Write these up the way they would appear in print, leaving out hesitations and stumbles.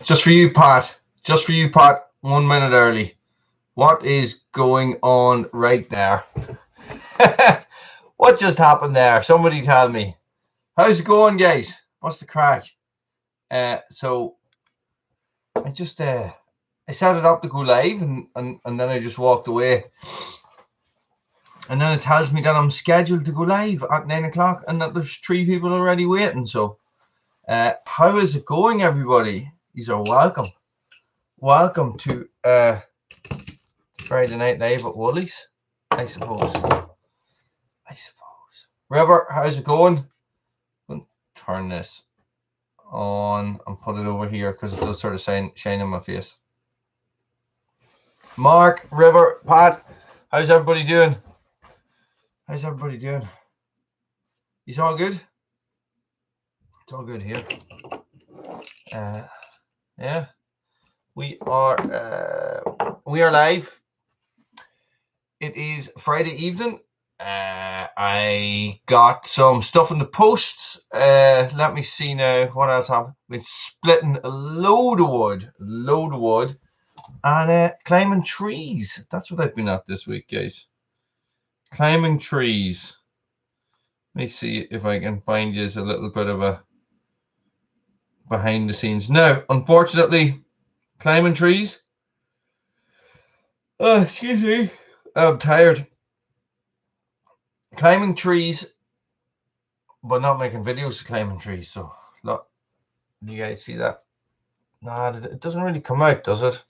Just for you, Pat. Just for you, Pat. 1 minute early. What is going on right there? What just happened there? Somebody tell me. How's it going, guys? What's the crack? So I just I set it up to go live and then I just walked away. And then it tells me that I'm scheduled to go live at 9 o'clock and that there's 3 people already waiting. So how is it going, everybody? These are welcome. Welcome to Friday Night Live at Woolies, I suppose. River, how's it going? I'm going to turn this on and put it over here because it does sort of shine in my face. Mark, River, Pat, how's everybody doing? How's everybody doing? Is all good? It's all good here. Yeah, we are live. It is Friday evening. I got some stuff in the posts. Let me see now what else happened. Been splitting a load of wood, and climbing trees. That's what I've been at this week, guys. Climbing trees. Let me see if I can find you a little bit of a behind the scenes. Now, unfortunately, climbing trees. Oh, excuse me. I'm tired. Climbing trees, but not making videos of climbing trees. So, look, you guys see that? Nah, it doesn't really come out, does it?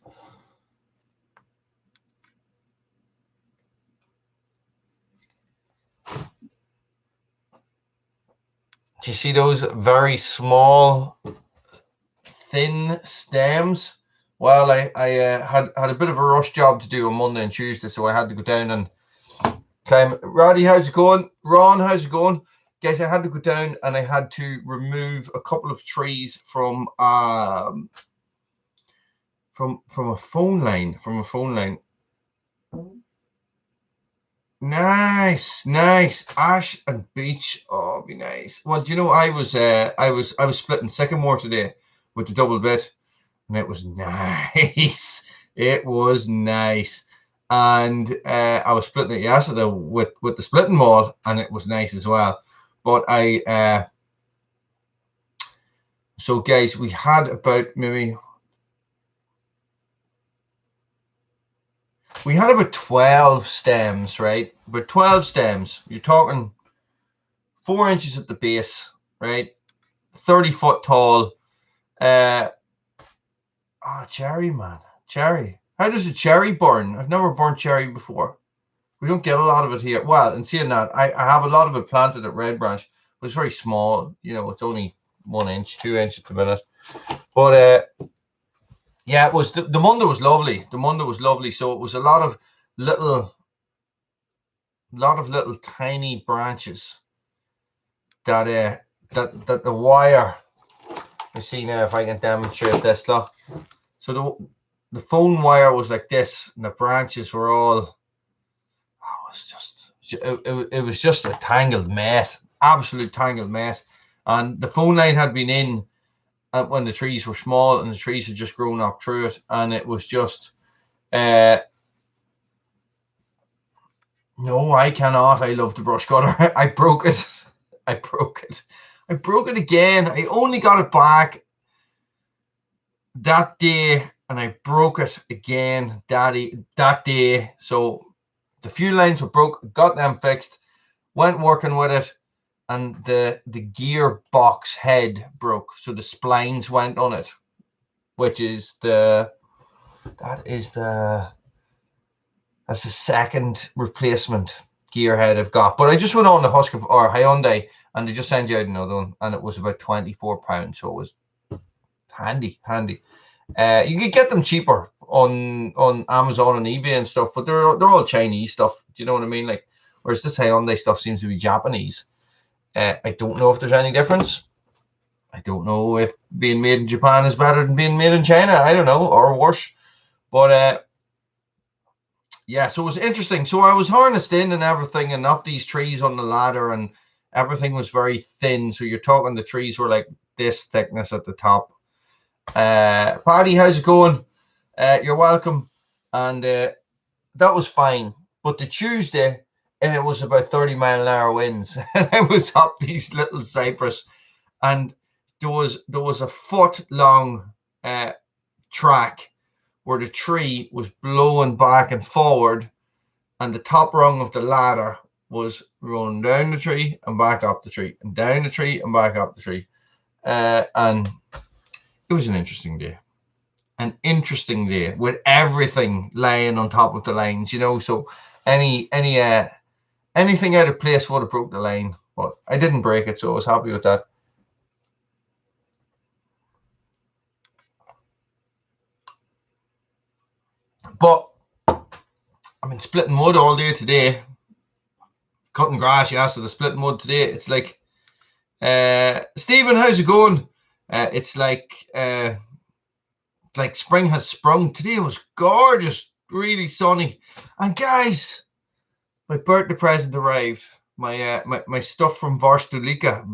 Do you see those very small, thin stems? Well, I had a bit of a rush job to do on Monday and Tuesday, so I had to go down and climb. Roddy, how's it going? Ron, how's it going? Guys, I had to go down and I had to remove a couple of trees from a phone line. Nice. Ash and beech. Oh, be nice. Well, do you know I was splitting sycamore today with the double bit, and it was nice. It was nice. And I was splitting it yesterday with the splitting maul, and it was nice as well. But so guys, we had about we had about 12 stems, right? About 12 stems. You're talking 4 inches at the base, right? 30 foot tall. Cherry, man. Cherry. How does a cherry burn? I've never burned cherry before. We don't get a lot of it here. Well, and seeing that, I have a lot of it planted at Red Branch, but it's very small. You know, it's only 1 inch, 2 inches per minute. But yeah, it was the Monday was lovely. The Monday was lovely. So it was a lot of little tiny branches that the wire. Let's see now if I can demonstrate this. Look. So the phone wire was like this, and the branches were all. It was just a tangled mess, absolute tangled mess. And the phone line had been in when the trees were small, and the trees had just grown up through it, and it was just no, I cannot. I love the brush cutter. I broke it again. I only got it back that day, and I broke it again that day. So the fuel lines were broke, got them fixed, went working with it, and the gearbox head broke. So the splines went on it, which is that's the second replacement gear head I've got. But I just went on the Husqvarna or Hyundai, and they just sent you out another one, and it was about £24, so it was handy. You could get them cheaper on Amazon and eBay and stuff, but they're all Chinese stuff. Do you know what I mean? Like, whereas this Hyundai stuff seems to be Japanese. I don't know if there's any difference. I don't know if being made in Japan is better than being made in China. I don't know, or worse. But yeah, so it was interesting. So I was harnessed in and everything, and up these trees on the ladder, and everything was very thin. So you're talking the trees were like this thickness at the top. Paddy, how's it going? You're welcome. And that was fine. But the Tuesday, it was about 30-mile-an-hour winds. And I was up these little cypress, and there was a foot-long track where the tree was blowing back and forward, and the top rung of the ladder was rolling down the tree and back up the tree, and down the tree and back up the tree. And it was an interesting day. An interesting day with everything laying on top of the lines, you know. So anything out of place would have broke the line, but I didn't break it, so I was happy with that. But I've been splitting wood all day today, cutting grass. You asked, the splitting wood today. It's like, Stephen, how's it going? It's like spring has sprung. Today was gorgeous, really sunny. And guys, my birthday present arrived. My stuff from Vorstulika.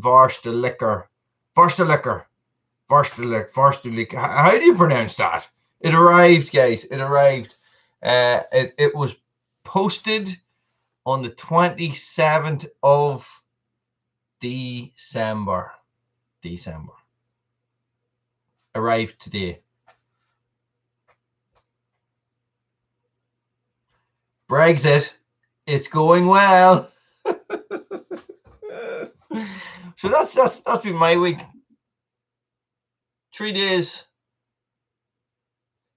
How do you pronounce that? It arrived, guys. It arrived. It was posted on the 27th of December. Arrived today. Brexit. It's going well. So that's been my week. 3 days.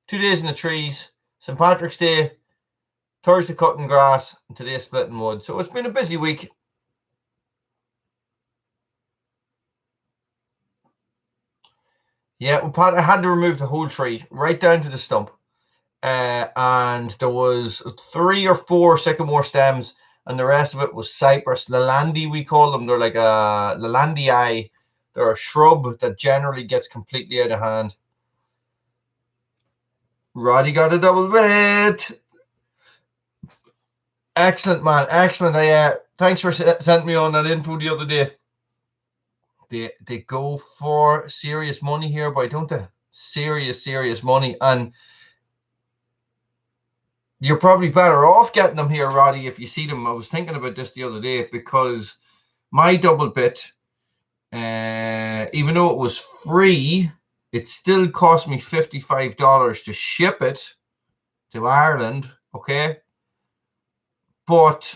2 days in the trees. St. Patrick's Day. Thursday cutting grass. And today splitting wood. So it's been a busy week. Yeah, well, Pat, I had to remove the whole tree right down to the stump. And there was 3 or 4 sycamore stems, and the rest of it was cypress. Lalandi, we call them. They're like a Lalandii. They're a shrub that generally gets completely out of hand. Roddy got a double bit. Excellent, man. Excellent. Thanks for sending me on that info the other day. They go for serious money here, boy, don't they? Serious money. And you're probably better off getting them here, Roddy, if you see them. I was thinking about this the other day, because my double bit, even though it was free, it still cost me $55 to ship it to Ireland, okay? But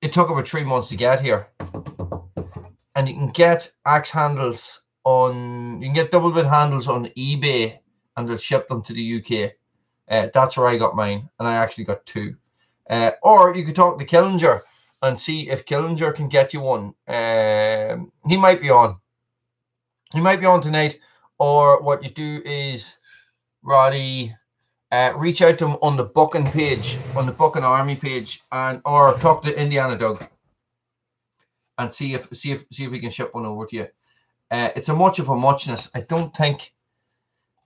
it took about 3 months to get here. And you can get axe handles you can get double bit handles on eBay, and they'll ship them to the UK. That's where I got mine, and I actually got 2. Or you could talk to Killinger and see if Killinger can get you one. He might be on. He might be on tonight. Or what you do is, Roddy, reach out to him on the Buckin page, on the Buckin Army page, or talk to Indiana Doug and see if we can ship one over to you. It's a much of a muchness. I don't think.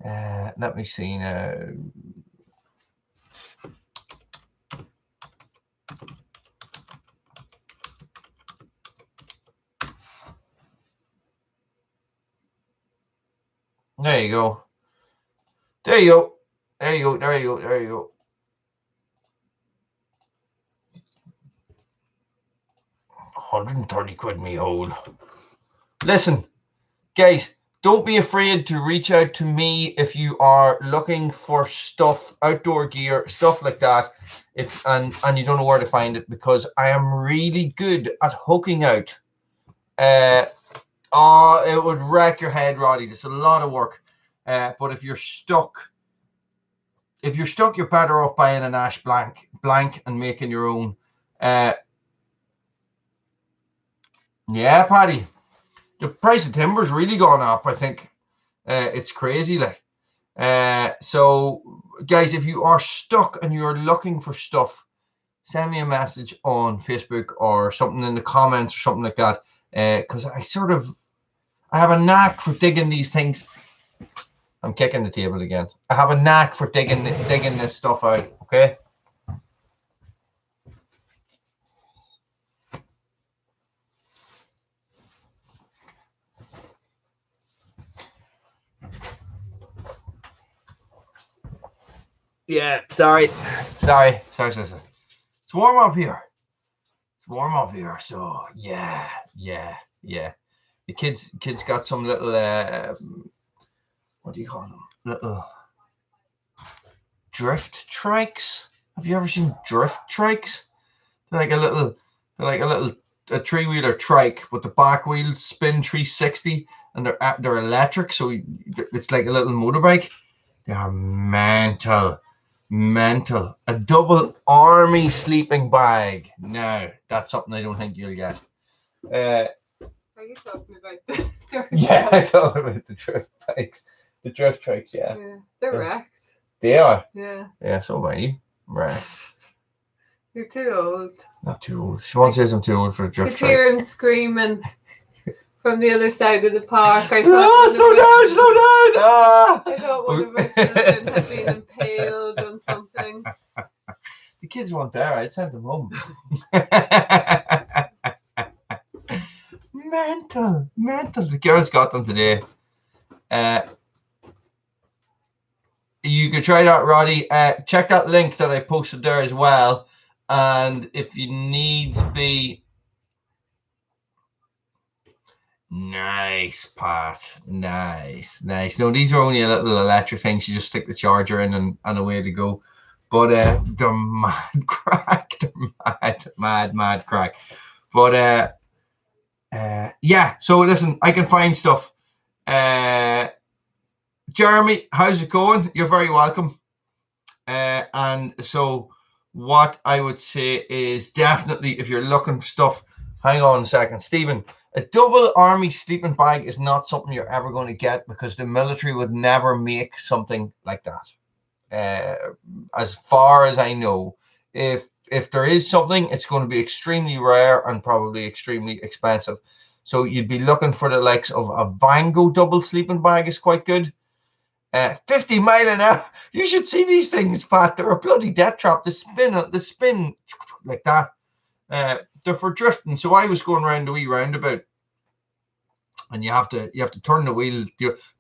Let me see now. There you go. There you go. There you go. There you go. There you go. 130 quid, me old. Listen, guys, don't be afraid to reach out to me if you are looking for stuff, outdoor gear, stuff like that, and you don't know where to find it, because I am really good at hooking out. It would wreck your head, Roddy. It's a lot of work. But if you're stuck, you're better off buying an ash blank and making your own. Yeah, Paddy. The price of timber's really gone up, I think. It's crazy, like. So, guys, if you are stuck and you're looking for stuff, send me a message on Facebook or something in the comments or something like that. Because I have a knack for digging these things. I'm kicking the table again. I have a knack for digging this stuff out, okay? Yeah, sorry. It's warm up here. It's warm up here. So yeah. The kids got some little what do you call them? Little drift trikes. Have you ever seen drift trikes? They're like a little three-wheeler trike, but the back wheels spin 360, and they're electric, so it's like a little motorbike. They are mental. A double army sleeping bag. No, that's something I don't think you'll get. Are you talking about the yeah, I'm talking about the drift bikes. The drift trikes, yeah. They're wrecked. They are? Yeah. Yeah, so am I. Right. You're too old. Not too old. Siobhan says I'm too old for a drift trike. Could hear him screaming from the other side of the park. I thought slow down! Ah! I thought one of our children had been impaled on something. The kids weren't there. I'd send them home. Mental. The girls got them today. You could try that, Roddy. Check that link that I posted there as well. And if you need to be... Nice, Pat. Nice. No, these are only a little electric things. You just stick the charger in and away to go. But they're mad crack. They're mad crack. But yeah. So listen, I can find stuff. Jeremy, how's it going? You're very welcome. And so what I would say is definitely if you're looking for stuff, hang on a second, Stephen. A double army sleeping bag is not something you're ever going to get because the military would never make something like that. As far as I know, if there is something, it's going to be extremely rare and probably extremely expensive. So you'd be looking for the likes of a Vango double sleeping bag is quite good. 50 mile an hour. You should see these things, Pat. They're a bloody death trap. The spin like that. They're for drifting. So I was going around the wee roundabout, and you have to turn the wheel.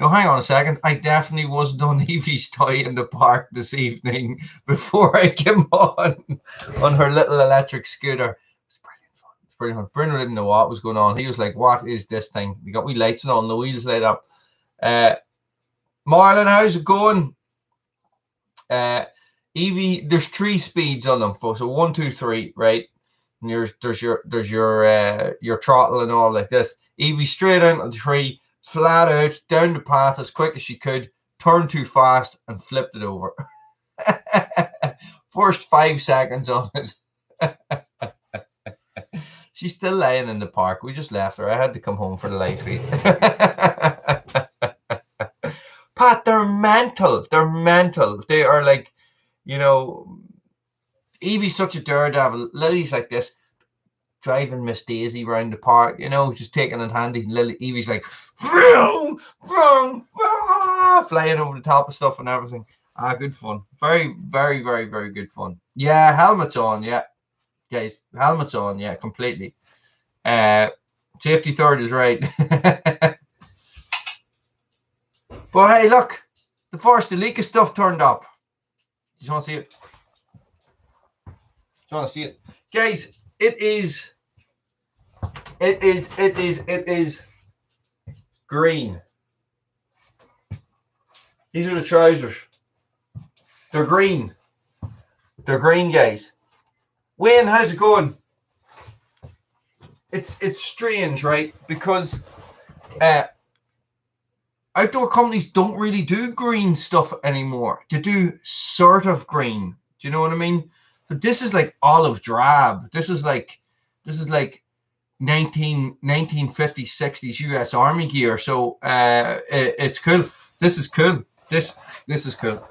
Now, hang on a second. I definitely wasn't on Evie's toy in the park this evening before I came on her little electric scooter. It's brilliant fun. Bruno didn't know what was going on. He was like, "What is this thing?" We got wee lights and all, the wheels lit up. Marlon, how's it going? Evie, there's 3 speeds on them, folks. So 1, 2, 3, right? And there's your throttle and all like this. Evie straight out on 3, flat out down the path as quick as she could. Turned too fast and flipped it over. First 5 seconds on it. She's still lying in the park. We just left her. I had to come home for the live feed. Pat, they're mental. They are like, you know, Evie's such a daredevil. Lily's like this, driving Miss Daisy around the park, you know, just taking it handy. Evie's like, vroom, vroom, flying over the top of stuff and everything. Good fun. Very good fun. Yeah, helmets on, yeah. Guys, helmets on, yeah, completely. Safety third is right. But hey, look, the Forest Elika stuff turned up. Do you want to see it? Guys, it is green. These are the trousers. They're green. Guys. Wayne, how's it going? It's strange, right? Because outdoor companies don't really do green stuff anymore. They do sort of green. Do you know what I mean? But this is like olive drab. This is like 1950s, 60s US Army gear. So it's cool. This is cool. This is cool.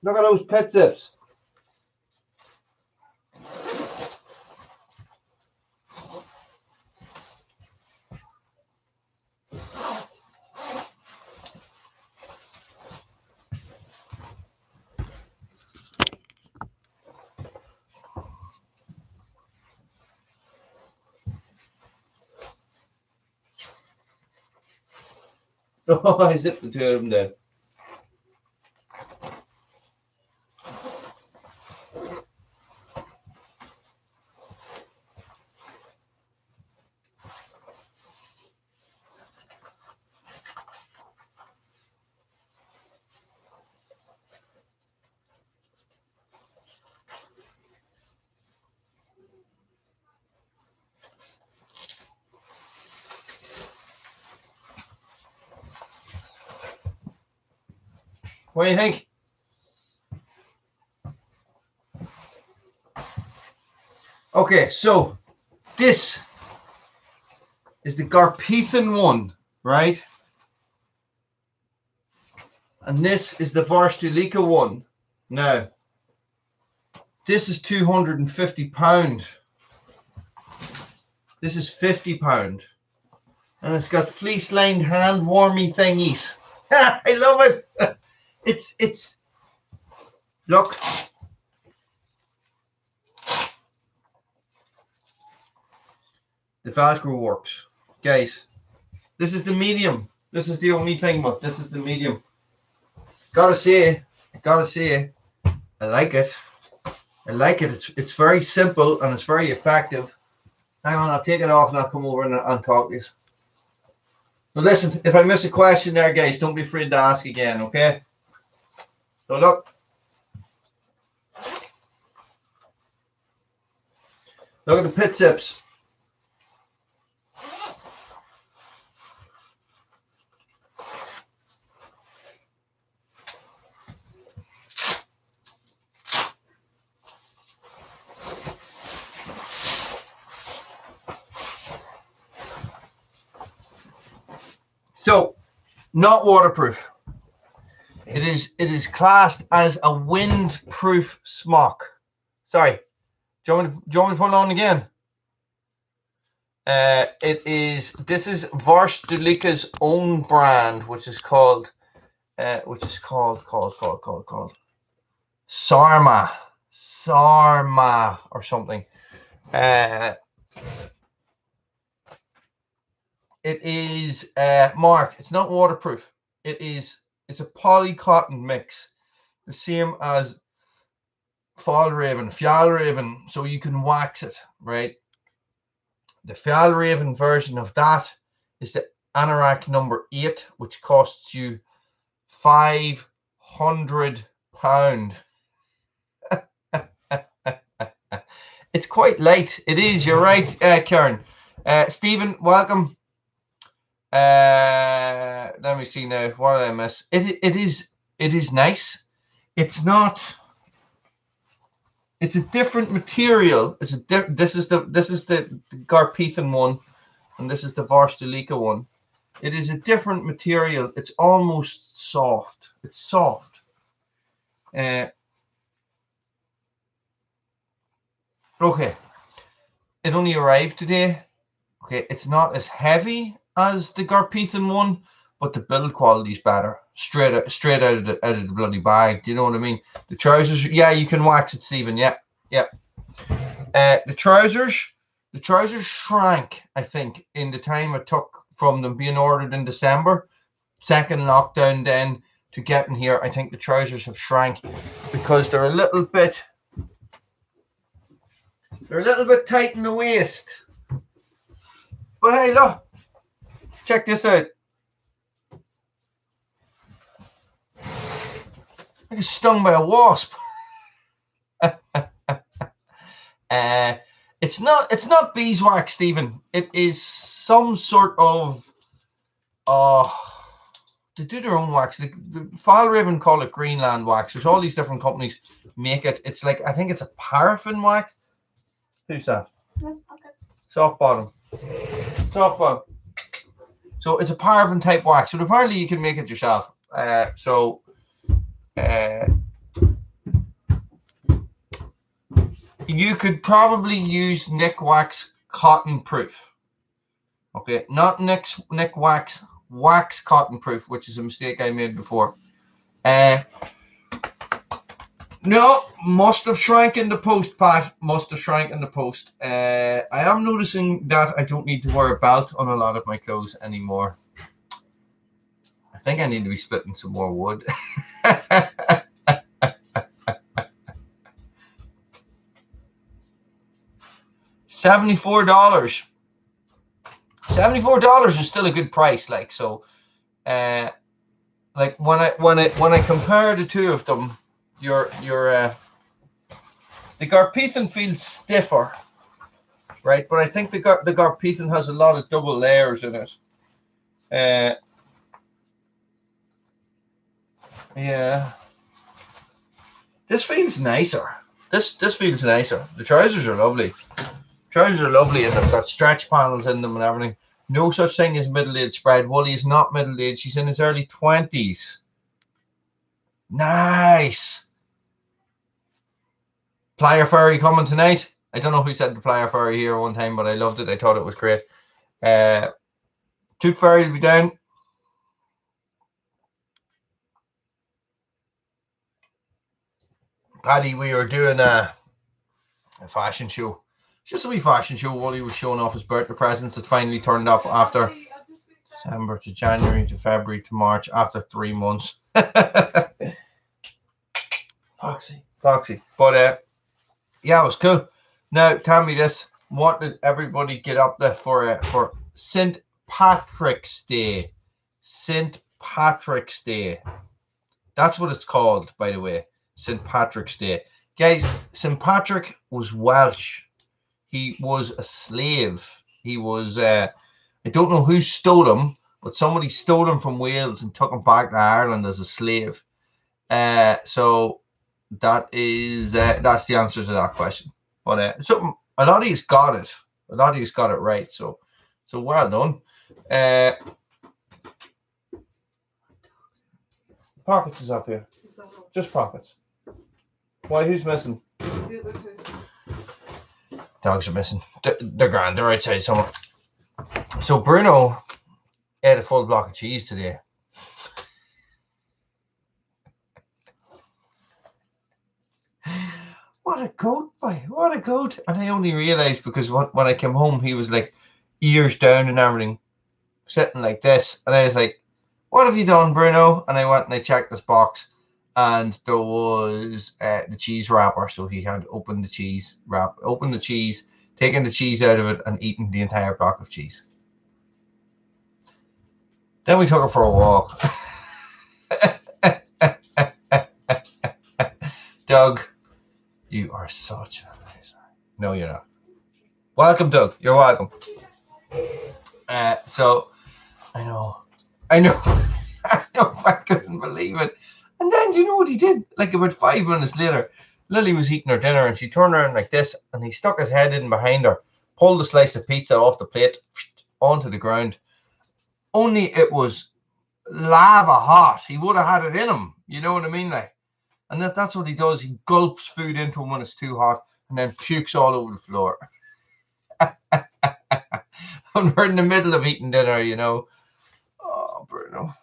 Look at those pit zips. Oh, I zipped the two of them down. What do you think? Okay, so this is the Garpethan one, right? And this is the Varstulika one. Now, this is £250. This is £50. And it's got fleece lined hand warmy thingies. I love it. It's look. The Velcro works. Guys, this is the medium. This is the only thing, but this is the medium. Gotta say, I like it. I like it. It's very simple and it's very effective. Hang on, I'll take it off and I'll come over and talk to you. So listen, if I miss a question there, guys, don't be afraid to ask again, okay? So look. Look at the pit zips. So, not waterproof. It is classed as a windproof smock. Sorry, do you want me to put it on again? This is Varstulika's own brand, which is called Sarma or something. It is Mark. It's not waterproof. It's a poly cotton mix, the same as Fjallraven, so you can wax it, right? The Fjallraven version of that is the Anorak number 8, which costs you £500. It's quite light. It is. You're right, Karen. Stephen, welcome. Let me see now. What did I miss? It is nice. It's not. It's a different material. This is the Garpethan one, and this is the Varstulika one. It is a different material. It's almost soft. It's soft. Okay. It only arrived today. Okay, it's not as heavy as the Garpethan one, but the build quality is better. Straight out of the bloody bag. Do you know what I mean? The trousers, yeah, you can wax it, Stephen. Yeah. The trousers shrank, I think, in the time it took from them being ordered in December, second lockdown, then to getting here. I think the trousers have shrank because they're a little bit tight in the waist. But hey, look, check this out. I get stung by a wasp. It's not beeswax, Stephen. It is some sort of they do their own wax. The Fjallraven call it Greenland wax. There's all these different companies make it. It's like, I think it's a paraffin wax. Who's that? Soft bottom. So it's a paraffin type wax. So apparently you can make it yourself. You could probably use Nick Wax cotton proof. Okay, not Nick Wax cotton proof, which is a mistake I made before. No, must have shrank in the post, Pat. Must have shrank in the post. I am noticing that I don't need to wear a belt on a lot of my clothes anymore. think I need to be splitting some more wood. $74. $74 is still a good price. Like, so, like when I compare the two of them, the Garpethan feels stiffer, right? But I think the Garpethan has a lot of double layers in it. Yeah, this feels nicer. This feels nicer. The trousers are lovely. Trousers are lovely, and they've got stretch panels in them and everything. No such thing as middle-aged spread. Wooly is not middle-aged. He's in his early 20s. Nice. Plier Furry coming tonight. I don't know who said the Plier Furry here one time, but I loved it. I thought it was great. Tooth Furry will be down. Paddy, we were doing a fashion show. Just a wee fashion show. Wooly was showing off his birthday presents. It finally turned up after December to January to February to March, after 3 months. Foxy. But yeah, it was cool. Now tell me this: what did everybody get up there for St. Patrick's Day? St. Patrick's Day. That's what it's called, by the way. St. Patrick's Day. Guys, St. Patrick was Welsh. He was a slave. He was, I don't know who stole him, but somebody stole him from Wales and took him back to Ireland as a slave. So that is, that's the answer to that question. But something, a lot of you's got it. A lot of you's got it right. So well done. Pockets is up here. Just pockets. Why? Who's missing? Dogs are missing. They're grand. They're outside somewhere. So Bruno ate a full block of cheese today. What a goat, boy. What a goat. And I only realised because when I came home, he was like ears down and everything, sitting like this. And I was like, what have you done, Bruno? And I went and I checked this box, and there was the cheese wrapper. So he had opened the cheese wrap, opened the cheese, taken the cheese out of it, and eaten the entire block of cheese. Then we took it for a walk. Doug, you are such a nice guy. No, you're not. Welcome, Doug. You're welcome. So, I know. I couldn't believe it. And then, do you know what he did? Like about 5 minutes later, Lily was eating her dinner, and she turned around like this, and he stuck his head in behind her, pulled a slice of pizza off the plate, onto the ground. Only it was lava hot. He would have had it in him. You know what I mean? Like, and that's what he does. He gulps food into him when it's too hot, and then pukes all over the floor. When we're in the middle of eating dinner, you know. Oh, Bruno.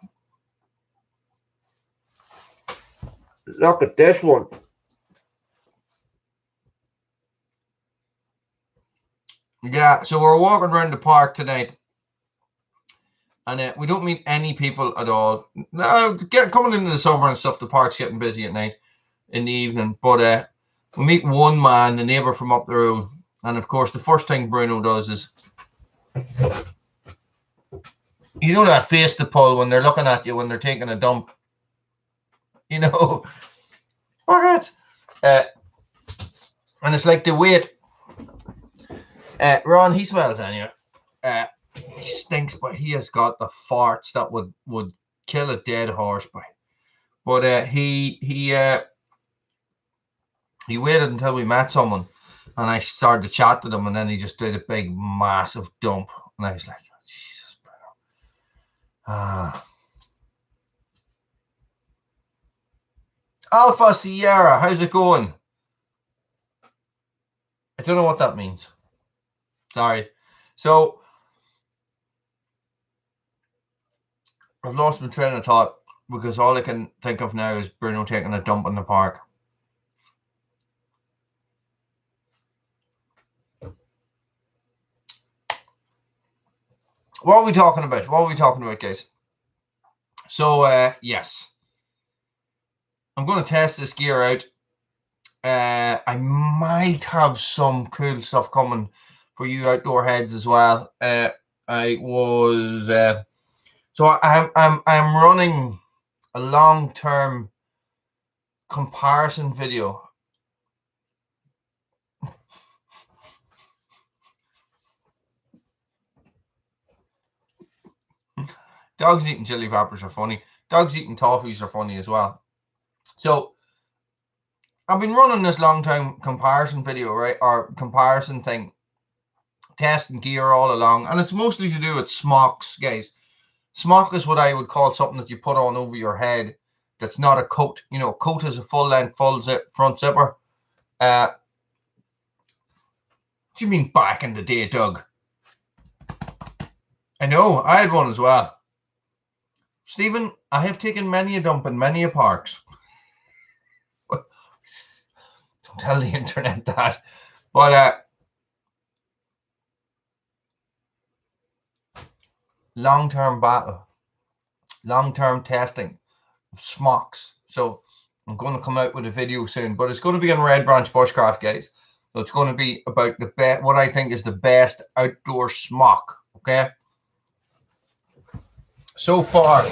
Look at this one. Yeah, so we're walking around the park tonight, and we don't meet any people at all. Now, coming into the summer and stuff, the park's getting busy at night, in the evening. But we meet one man, the neighbour from up the road, and of course, the first thing Bruno does is, you know that face to pull when they're looking at you when they're taking a dump. You know, and it's like the weight. Ron, he smells on you. He stinks, but he has got the farts that would kill a dead horse by. But he waited until we met someone, and I started to chat to them, and then he just did a big, massive dump, and I was like, oh, Jesus, Bruno. Alpha Sierra, how's it going? I don't know what that means. Sorry. So I've lost my train of thought because all I can think of now is Bruno taking a dump in the park. What are we talking about? What are we talking about, guys? So yes, I'm going to test this gear out. I might have some cool stuff coming for you outdoor heads as well. I'm running a long-term comparison video. Dogs eating chili peppers are funny. Dogs eating toffees are funny as well. So I've been running this long-term comparison video, right, or comparison thing, testing gear all along, and it's mostly to do with smocks, guys. Smock is what I would call something that you put on over your head that's not a coat. You know, a coat is a full-length, front zipper. What do you mean back in the day, Doug? I know, I had one as well. Stephen, I have taken many a dump in many a parks. Don't tell the internet that. But long-term battle, long-term testing of smocks. So I'm going to come out with a video soon, but it's going to be on Red Branch Bushcraft, guys. So it's going to be about the best, what I think is the best outdoor smock. Okay. So far,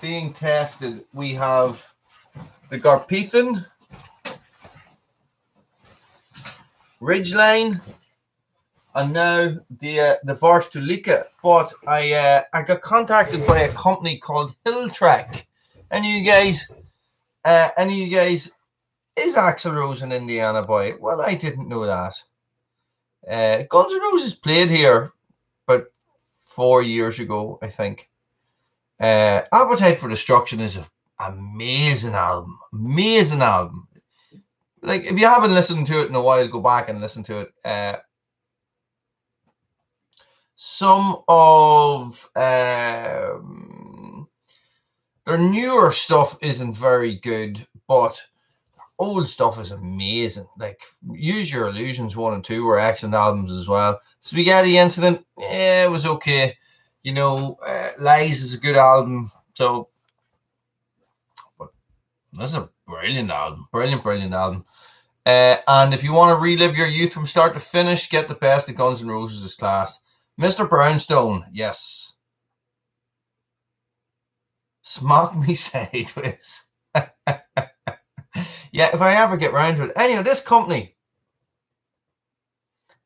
being tested, we have the Garpethan, Ridgeline, and now the Vorstulika. But I got contacted by a company called Hilltrack. Any of you guys, is Axl Rose an Indiana boy? Well, I didn't know that. Guns N' Roses played here about 4 years ago, I think. Appetite for Destruction is an amazing album. Amazing album. Like, if you haven't listened to it in a while, go back and listen to it. Some of their newer stuff isn't very good, but old stuff is amazing. Like, Use Your Illusions 1 and 2 were excellent albums as well. Spaghetti Incident, yeah, it was okay. You know, Lies is a good album. So, but this is a brilliant album. Brilliant album. And if you want to relive your youth from start to finish, get the best of Guns N' Roses' class. Mr. Brownstone, yes. Smock me sideways. Yeah, if I ever get round to it. Anyway, this company,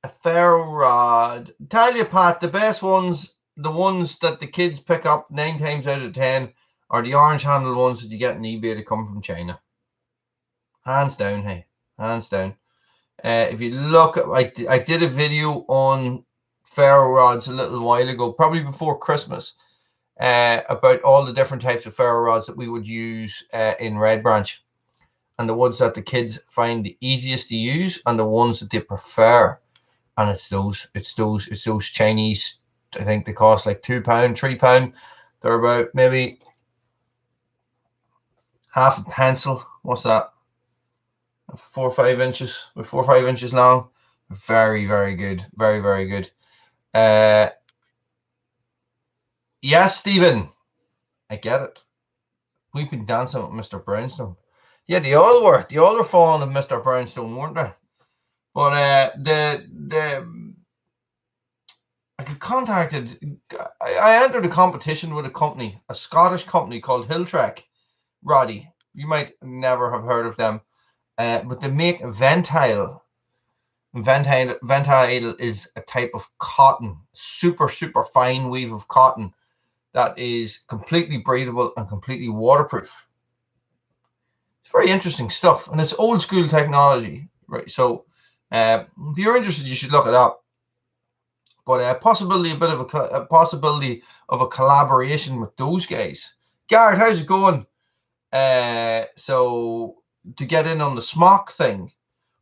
a ferro rod. Tell you, Pat, the best ones, the ones that the kids pick up 9 times out of 10, are the orange handle ones that you get on eBay that come from China. Hands down, hey. Hands down. If you look at, I did a video on ferro rods a little while ago, probably before Christmas, about all the different types of ferro rods that we would use in Red Branch, and the ones that the kids find the easiest to use and the ones that they prefer. And it's those Chinese. I think they cost like £2, £3. They're about maybe half a pencil. What's that? 4 or 5 inches, 4 or 5 inches long. Very good. Very good. Yes, Stephen, I get it. We've been dancing with Mr. Brownstone. Yeah, they all were fond of Mr. Brownstone, weren't they? But I got contacted. I entered a competition with a company, a Scottish company called Hilltrack. Roddy, you might never have heard of them, but they make Ventile. Ventile is a type of cotton, super fine weave of cotton that is completely breathable and completely waterproof. It's very interesting stuff, and it's old school technology, right? So if you're interested, you should look it up. But a possibility of a collaboration with those guys. Garrett, how's it going? So to get in on the smock thing,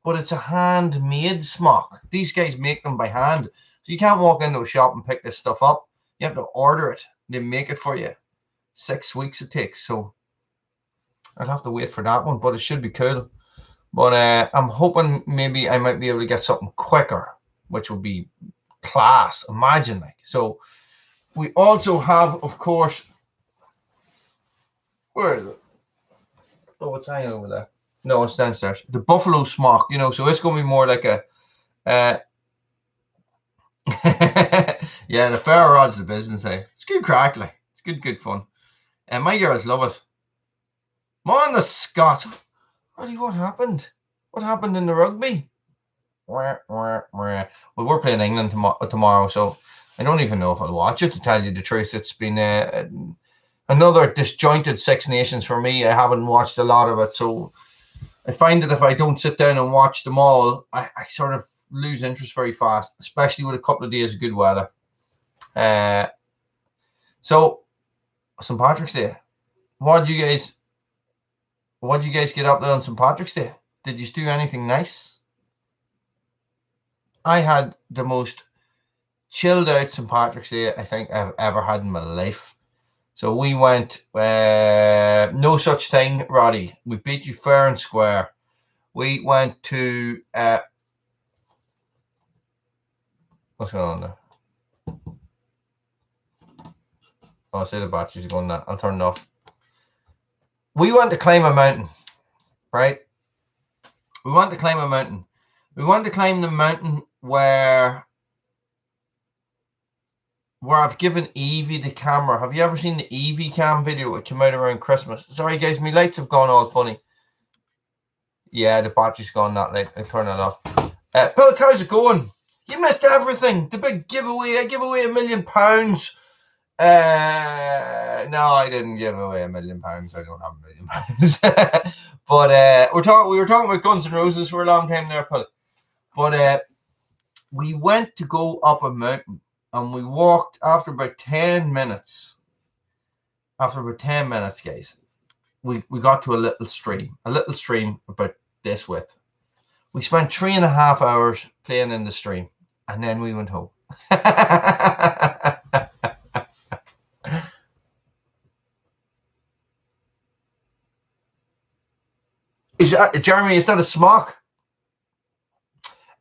but it's a handmade smock. These guys make them by hand, so you can't walk into a shop and pick this stuff up. You have to order it. They make it for you. 6 weeks it takes, so I'll have to wait for that one, but it should be cool. But I'm hoping maybe I might be able to get something quicker, which would be class. Imagine, like. So we also have, of course, Where is it? Oh, it's hanging over there. No, it's downstairs. The buffalo smock, you know, so it's going to be more like a yeah, the ferro rod's the business, eh? It's good crack, like. It's good fun. And my girls love it. Man, the Scott. Roddy, what happened? What happened in the rugby? Well, we're playing England tomorrow, so I don't even know if I'll watch it, to tell you the truth. It's been another disjointed Six Nations for me. I haven't watched a lot of it, so I find that if I don't sit down and watch them all, I sort of lose interest very fast, especially with a couple of days of good weather. So St. Patrick's Day. What do you guys get up to on St. Patrick's Day? Did you do anything nice? I had the most chilled out St. Patrick's Day I think I've ever had in my life. So we went, no such thing, Roddy. We beat you fair and square. We went to, what's going on there? Oh, I see the battery's going there. I'll turn it off. We went to climb a mountain, right? We want to climb a mountain. We want to climb the mountain where I've given Evie the camera. Have you ever seen the Evie cam video? It came out around Christmas. Sorry, guys, my lights have gone all funny. Yeah, the battery's gone that late. I turn it off. Bill, how's it going? You missed everything. The big giveaway. I give away £1 million. No, I didn't give away £1 million. I don't have £1 million. But we were talking about Guns N' Roses for a long time there, Bill. But we went to go up a mountain, and we walked after about 10 minutes. After about 10 minutes, guys, we got to a little stream about this width. We spent 3.5 hours playing in the stream, and then we went home. Jeremy, is that a smock?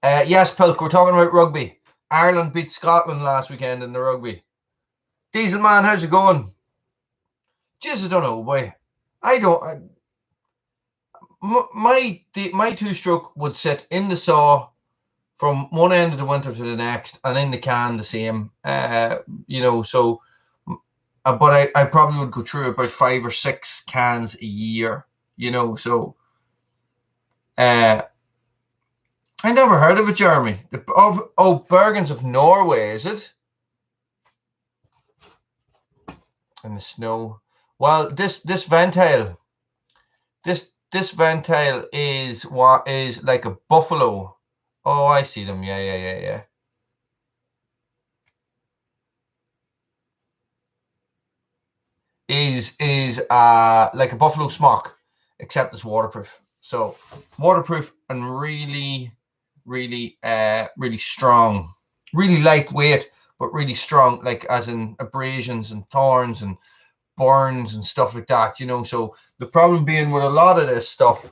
Yes, Pilk, we're talking about rugby. Ireland beat Scotland last weekend in the rugby. Diesel man, how's it going? Jeez, I don't know, boy. My two-stroke would sit in the saw from one end of the winter to the next, and in the can the same. You know, so, but I probably would go through about 5 or 6 cans a year. You know, so. I never heard of it, Jeremy. Bergens of Norway, is it? In the snow. Well, this ventile is what is like a buffalo. Oh, I see them. Yeah. Is like a buffalo smock, except it's waterproof. So waterproof and really strong, really lightweight, but really strong, like as in abrasions and thorns and burns and stuff like that, you know. So the problem being with a lot of this stuff,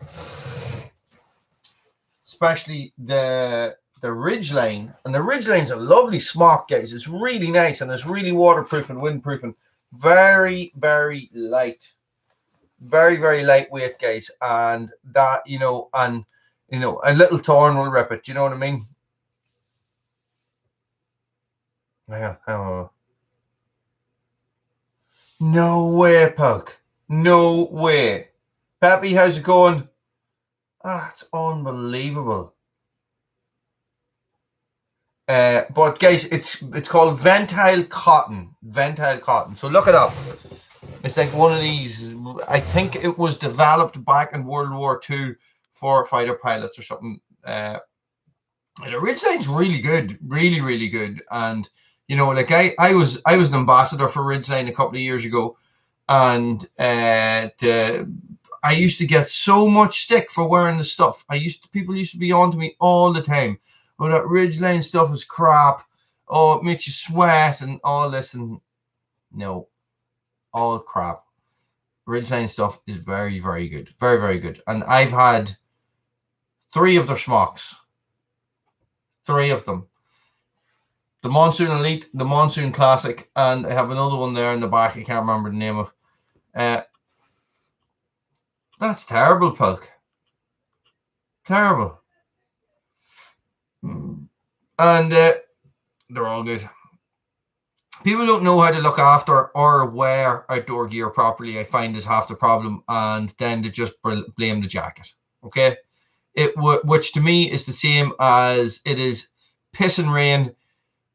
especially the Ridgeline, and the Ridgeline's a lovely smock, guys. It's really nice, and it's really waterproof and windproof, and very light, very lightweight, guys. And that, you know, and you know, a little thorn will rip it. You know what I mean? Yeah. No way, Pulk. No way. Peppy, how's it going? Ah, it's unbelievable. But guys, it's called Ventile Cotton. Ventile Cotton. So look it up. It's like one of these. I think it was developed back in World War II for fighter pilots or something. The Ridgeline's really good, really good. And you know, like I was an ambassador for Ridgeline a couple of years ago, and I used to get so much stick for wearing the stuff. People used to be on to me all the time. Oh, that Ridgeline stuff is crap. Oh, it makes you sweat and all this. And no, all crap. Ridgeline stuff is very good. Very good. And I've had 3 of their smocks. 3 of them. The Monsoon Elite, the Monsoon Classic, and I have another one there in the back. I can't remember the name of. That's terrible, Pulk. Terrible. And they're all good. People don't know how to look after or wear outdoor gear properly, I find, is half the problem, and then they just blame the jacket. Okay, which to me is the same as it is pissing rain,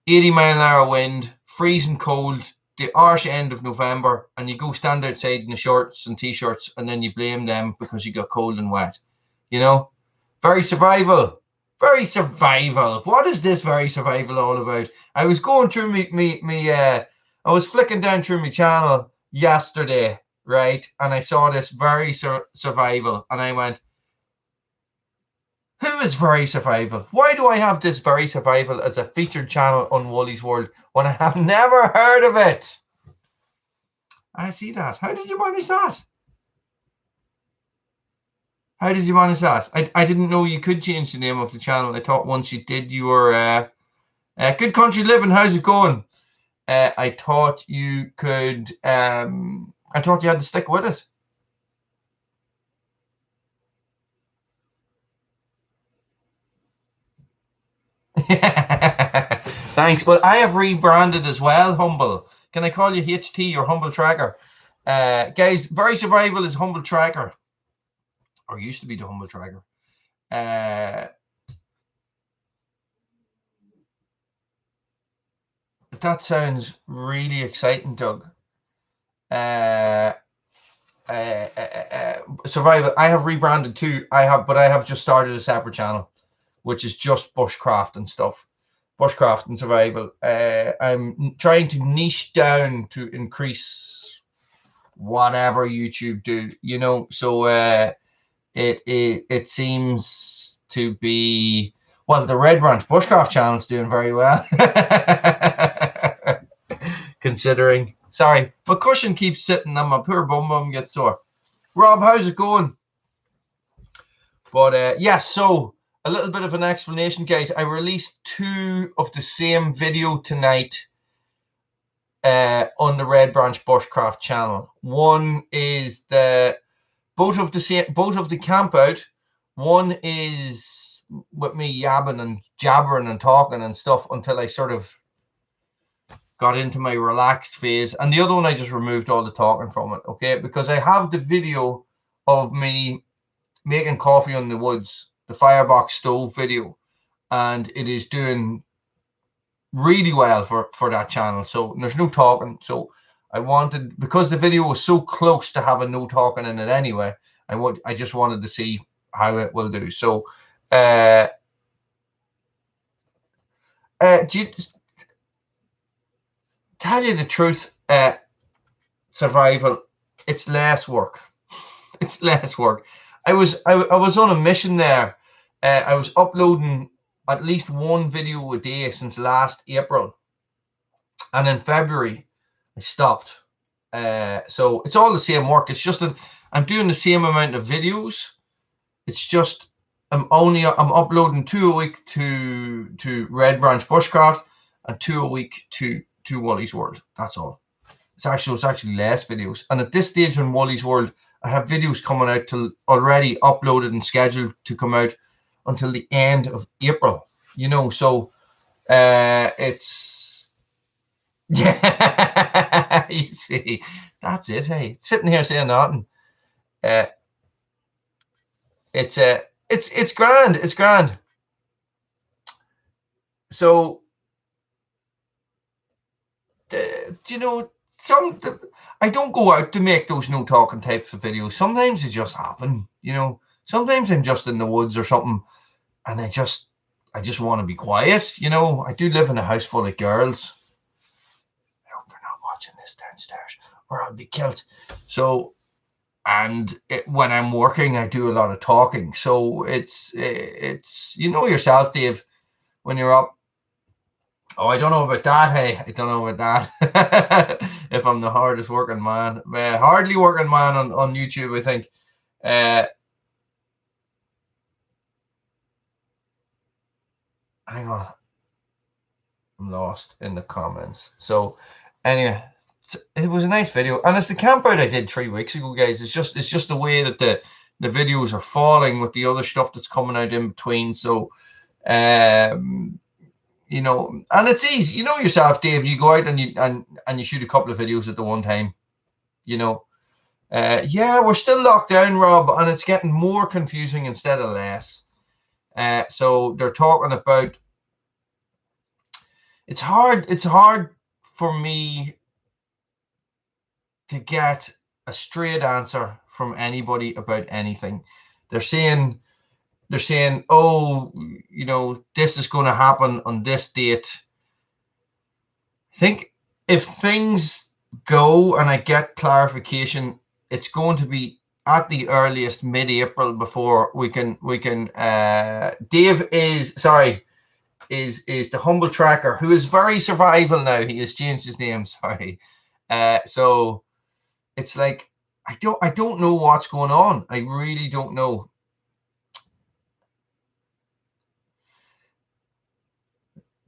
80-mile-an-hour wind, freezing cold, the harsh end of November, and you go stand outside in the shorts and t-shirts, and then you blame them because you got cold and wet. You know, very survival. Very survival. What is this very survival all about? I was going through I was flicking down through my channel yesterday, right? And I saw this very survival, and I went, who is very survival? Why do I have this very survival as a featured channel on Woolly's World when I have never heard of it? I see that. How did you manage that? How did you manage that? I didn't know you could change the name of the channel. I thought once you did, you were Good Country Living. How's it going? I thought you could. I thought you had to stick with it. Thanks, but I have rebranded as well. Humble. Can I call you HT or Humble Tracker? Guys, Very Survival is Humble Tracker, or used to be the Humble Tracker. That sounds really exciting, Doug. Survival. I have rebranded too. But I have just started a separate channel, which is just bushcraft and stuff. Bushcraft and survival. I'm trying to niche down to increase whatever YouTube do, you know. So it seems to be, well, the Red Branch Bushcraft channel is doing very well. Considering, sorry, my cushion keeps sitting and my poor bum gets sore. Rob, how's it going? But yes, so a little bit of an explanation, guys. I released 2 of the same video tonight on the Red Branch Bushcraft channel. One is both of the camp out. One is with me yabbing and jabbering and talking and stuff until I sort of got into my relaxed phase, and the other one I just removed all the talking from it, okay? Because I have the video of me making coffee on the woods, the firebox stove video, and it is doing really well for that channel. So there's no talking. So I wanted, because the video was so close to having no talking in it anyway, I just wanted to see how it will do. So tell you the truth, survival, it's less work. It's less work. I was on a mission there. I was uploading at least 1 video a day since last April, and in February I stopped. So it's all the same work. It's just that I'm doing the same amount of videos. It's just I'm uploading 2 a week to Red Branch Bushcraft and 2 a week to Woolly's World. That's all. It's actually less videos. And at this stage on Woolly's World, I have videos coming out already uploaded and scheduled to come out until the end of April. You know, so it's, yeah, you see, that's it. Hey, sitting here saying nothing. It's grand. It's grand. So, you know, I don't go out to make those no talking types of videos. Sometimes it just happen, you know. Sometimes I'm just in the woods or something, and I just want to be quiet, you know. I do live in a house full of girls. I hope they're not watching this downstairs, or I'll be killed. So, and when I'm working, I do a lot of talking. So it's you know yourself, Dave, when you're up. Oh, I don't know about that. Hey, I don't know about that. If I'm the hardest working man, hardly working man on YouTube, I think. Hang on, I'm lost in the comments. So, anyway, it was a nice video, and it's the camp out I did 3 weeks ago, guys. It's just the way that the videos are falling with the other stuff that's coming out in between. So, you know, and it's easy. You know yourself, Dave. You go out and you shoot a couple of videos at the one time. You know, yeah, we're still locked down, Rob, and it's getting more confusing instead of less. So they're talking about. It's hard for me to get a straight answer from anybody about anything. They're saying, oh, you know, this is going to happen on this date. I think if things go and I get clarification, it's going to be at the earliest mid-April before we can Dave is the humble tracker, who is very survival now. He has changed his name, sorry. So it's like I don't know what's going on. I really don't know.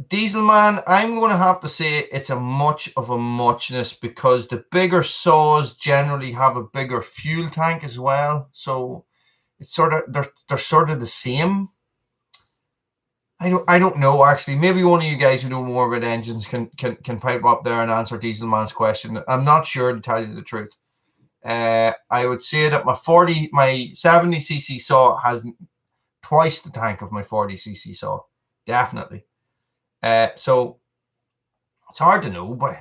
Dieselman, I'm going to have to say it's a much of a muchness, because the bigger saws generally have a bigger fuel tank as well. So it's sort of they're sort of the same. I don't know, actually. Maybe one of you guys who know more about engines can pipe up there and answer Dieselman's question. I'm not sure, to tell you the truth. I would say that my 70cc saw has twice the tank of my 40cc saw, definitely. So it's hard to know, but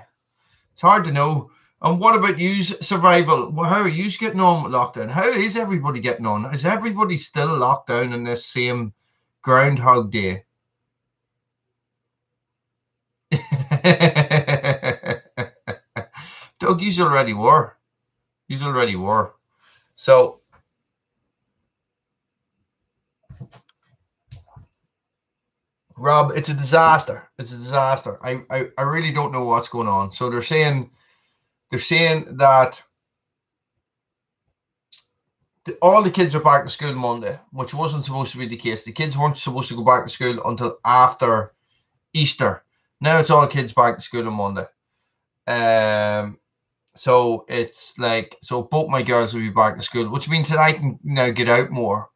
it's hard to know. And what about you, survival? Well, how are you getting on with lockdown? How is everybody getting on? Is everybody still locked down in this same Groundhog Day? Doug, you already were. You already were. So Rob, it's a disaster. It's a disaster. I really don't know what's going on. So they're saying that all the kids are back to school Monday, which wasn't supposed to be the case. The kids weren't supposed to go back to school until after Easter. Now it's all kids back to school on Monday. So it's like, so both my girls will be back to school, which means that I can now get out more.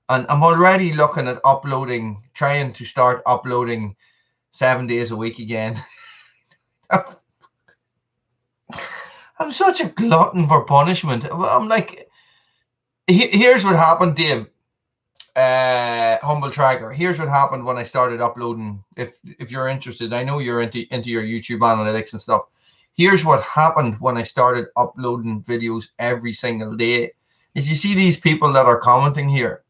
And I'm already looking at trying to start uploading 7 days a week again. I'm such a glutton for punishment. I'm like, here's what happened, Dave. Humble tracker. Here's what happened when I started uploading. If you're interested, I know you're into your YouTube analytics and stuff. Here's what happened when I started uploading videos every single day. Is you see these people that are commenting here,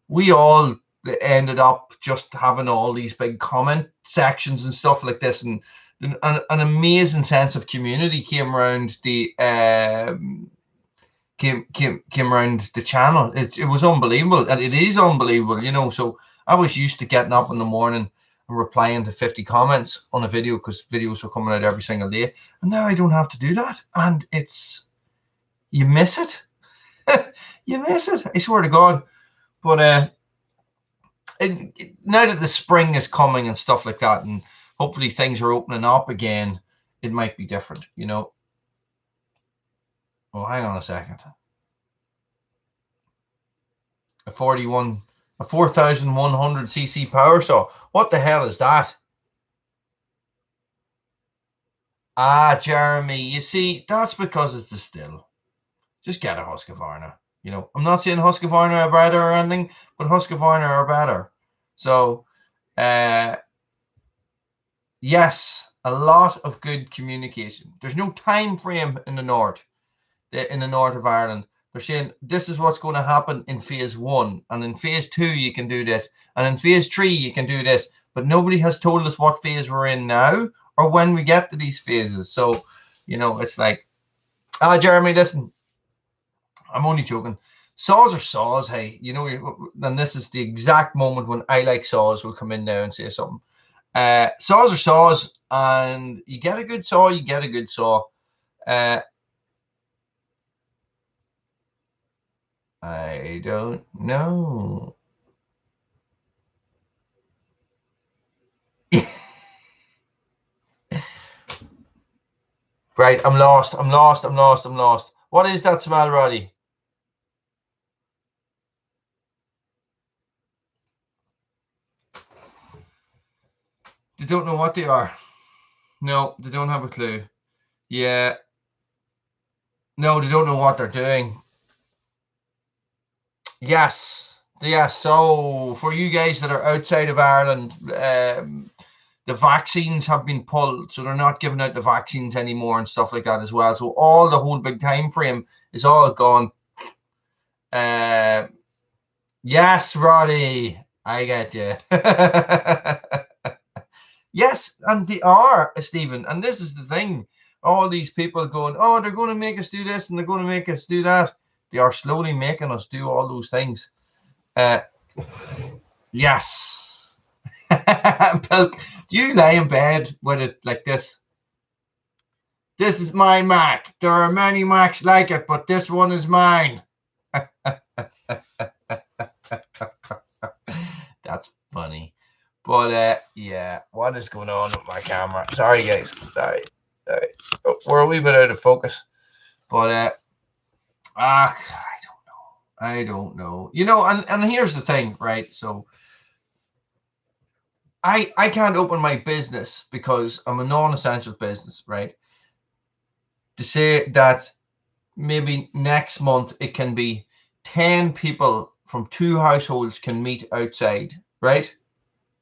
we all ended up just having all these big comment sections and stuff like this, and an amazing sense of community came around the came around the channel. It was unbelievable, and it is unbelievable, you know. So I was used to getting up in the morning and replying to 50 comments on a video, because videos were coming out every single day, and now I don't have to do that, and you miss it. You miss it, I swear to God. But now that the spring is coming and stuff like that, and hopefully things are opening up again, it might be different, you know. Oh, hang on a second. A 4,100cc power saw. What the hell is that? Ah, Jeremy, you see, that's because it's the still. Just get a Husqvarna. You know, I'm not saying Husqvarna are better or anything, but Husqvarna are better. So, yes, a lot of good communication. There's no time frame in the north of Ireland. They're saying this is what's going to happen in phase 1, and in phase 2 you can do this, and in phase 3 you can do this, but nobody has told us what phase we're in now or when we get to these phases. So, you know, it's like, Jeremy, listen, I'm only joking. Saws are saws, hey, you know, and this is the exact moment when I like saws will come in now and say something. Saws are saws, and you get a good saw, you get a good saw. I don't know. Right, I'm lost. What is that smell, Roddy? They don't know what they are. No, they don't have a clue. Yeah. No, they don't know what they're doing. Yes. So for you guys that are outside of Ireland, the vaccines have been pulled, so they're not giving out the vaccines anymore and stuff like that as well. So all the whole big time frame is all gone. Yes, Roddy, I get you. Yes, and they are, Stephen. And this is the thing. All these people going, oh, they're going to make us do this and they're going to make us do that. They are slowly making us do all those things. Yes. Pilk, do you lie in bed with it like this? This is my Mac. There are many Macs like it, but this one is mine. That's funny. But yeah, what is going on with my camera? Sorry, guys. Sorry. Oh, we're a wee bit out of focus. But I don't know. You know, and here's the thing, right? So I can't open my business because I'm a non-essential business, right? To say that maybe next month it can be 10 people from 2 households can meet outside, right?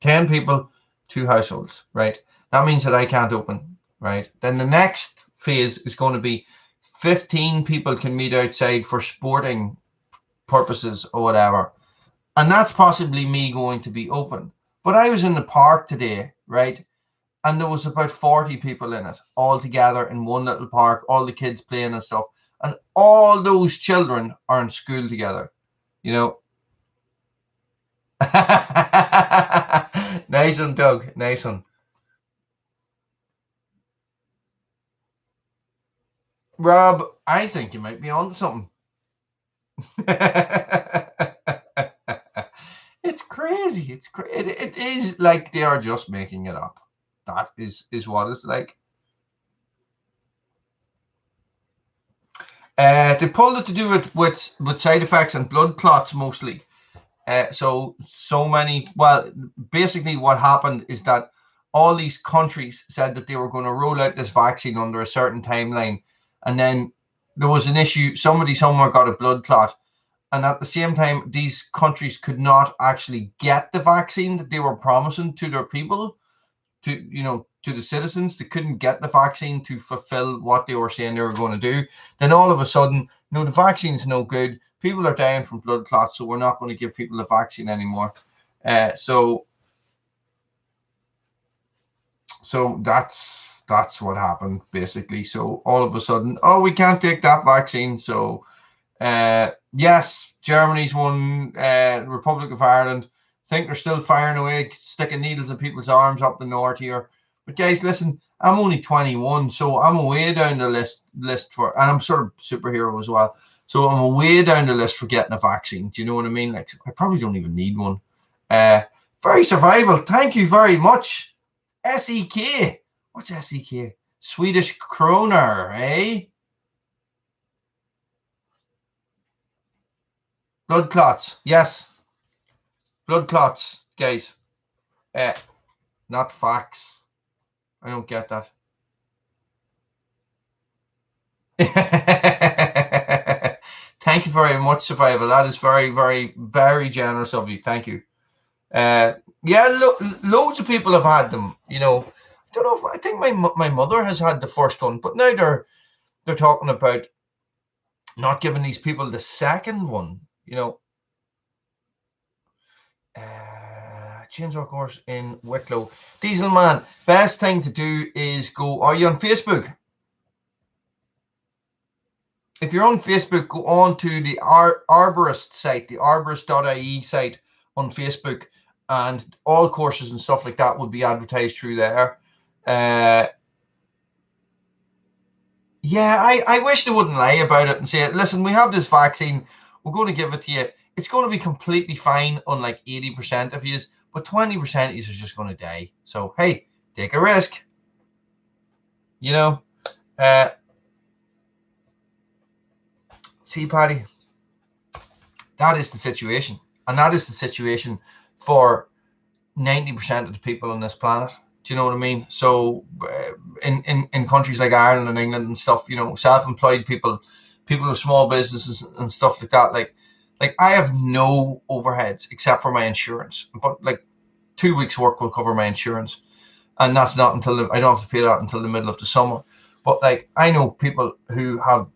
10 people, 2 households, right? That means that I can't open, right? Then the next phase is going to be 15 people can meet outside for sporting purposes or whatever. And that's possibly me going to be open. But I was in the park today, right? And there was about 40 people in it, all together in one little park, all the kids playing and stuff. And all those children are in school together, you know. Nice one, Doug. Nice one. Rob, I think you might be onto something. It's crazy. It is like they are just making it up. That is what it's like. They pulled it to do it with side effects and blood clots mostly. So many. Well, basically, what happened is that all these countries said that they were going to roll out this vaccine under a certain timeline, and then there was an issue. Somebody somewhere got a blood clot, and at the same time, these countries could not actually get the vaccine that they were promising to their people, to the citizens. They couldn't get the vaccine to fulfill what they were saying they were going to do. Then all of a sudden, no, the vaccine's no good. People are dying from blood clots, so we're not going to give people the vaccine anymore. So that's what happened basically. So all of a sudden, oh, we can't take that vaccine. So yes, Germany's won. Republic of Ireland, I think they're still firing away, sticking needles in people's arms up the north here. But guys, listen, I'm only 21, so I'm way down the list for, and I'm sort of superhero as well. So I'm way down the list for getting a vaccine. Do you know what I mean? Like, I probably don't even need one. Very survival. Thank you very much. SEK. What's SEK? Swedish kroner, eh? Blood clots. Yes. Blood clots, guys. Not facts. I don't get that. Thank you very much, Survival. That is very, very, very generous of you. Thank you. Yeah, loads of people have had them. You know, I don't know if I think my mother has had the first one, but now they're talking about not giving these people the second one. You know, chainsaw course in Wicklow. Diesel man, best thing to do is go. Are you on Facebook? If you're on Facebook, go on to the Arborist site, the arborist.ie site on Facebook, and all courses and stuff like that would be advertised through there. Yeah, I wish they wouldn't lie about it and say, listen, we have this vaccine, we're going to give it to you. It's going to be completely fine on like 80% of you, but 20% of you are just going to die. So, hey, take a risk. You know, See, Paddy, that is the situation, and that is the situation for 90% of the people on this planet. Do you know what I mean? So in countries like Ireland and England and stuff, you know, self-employed people with small businesses and stuff like that, like I have no overheads except for my insurance, but like 2 weeks work will cover my insurance, and that's not until I don't have to pay that until the middle of the summer. But like, I know people who have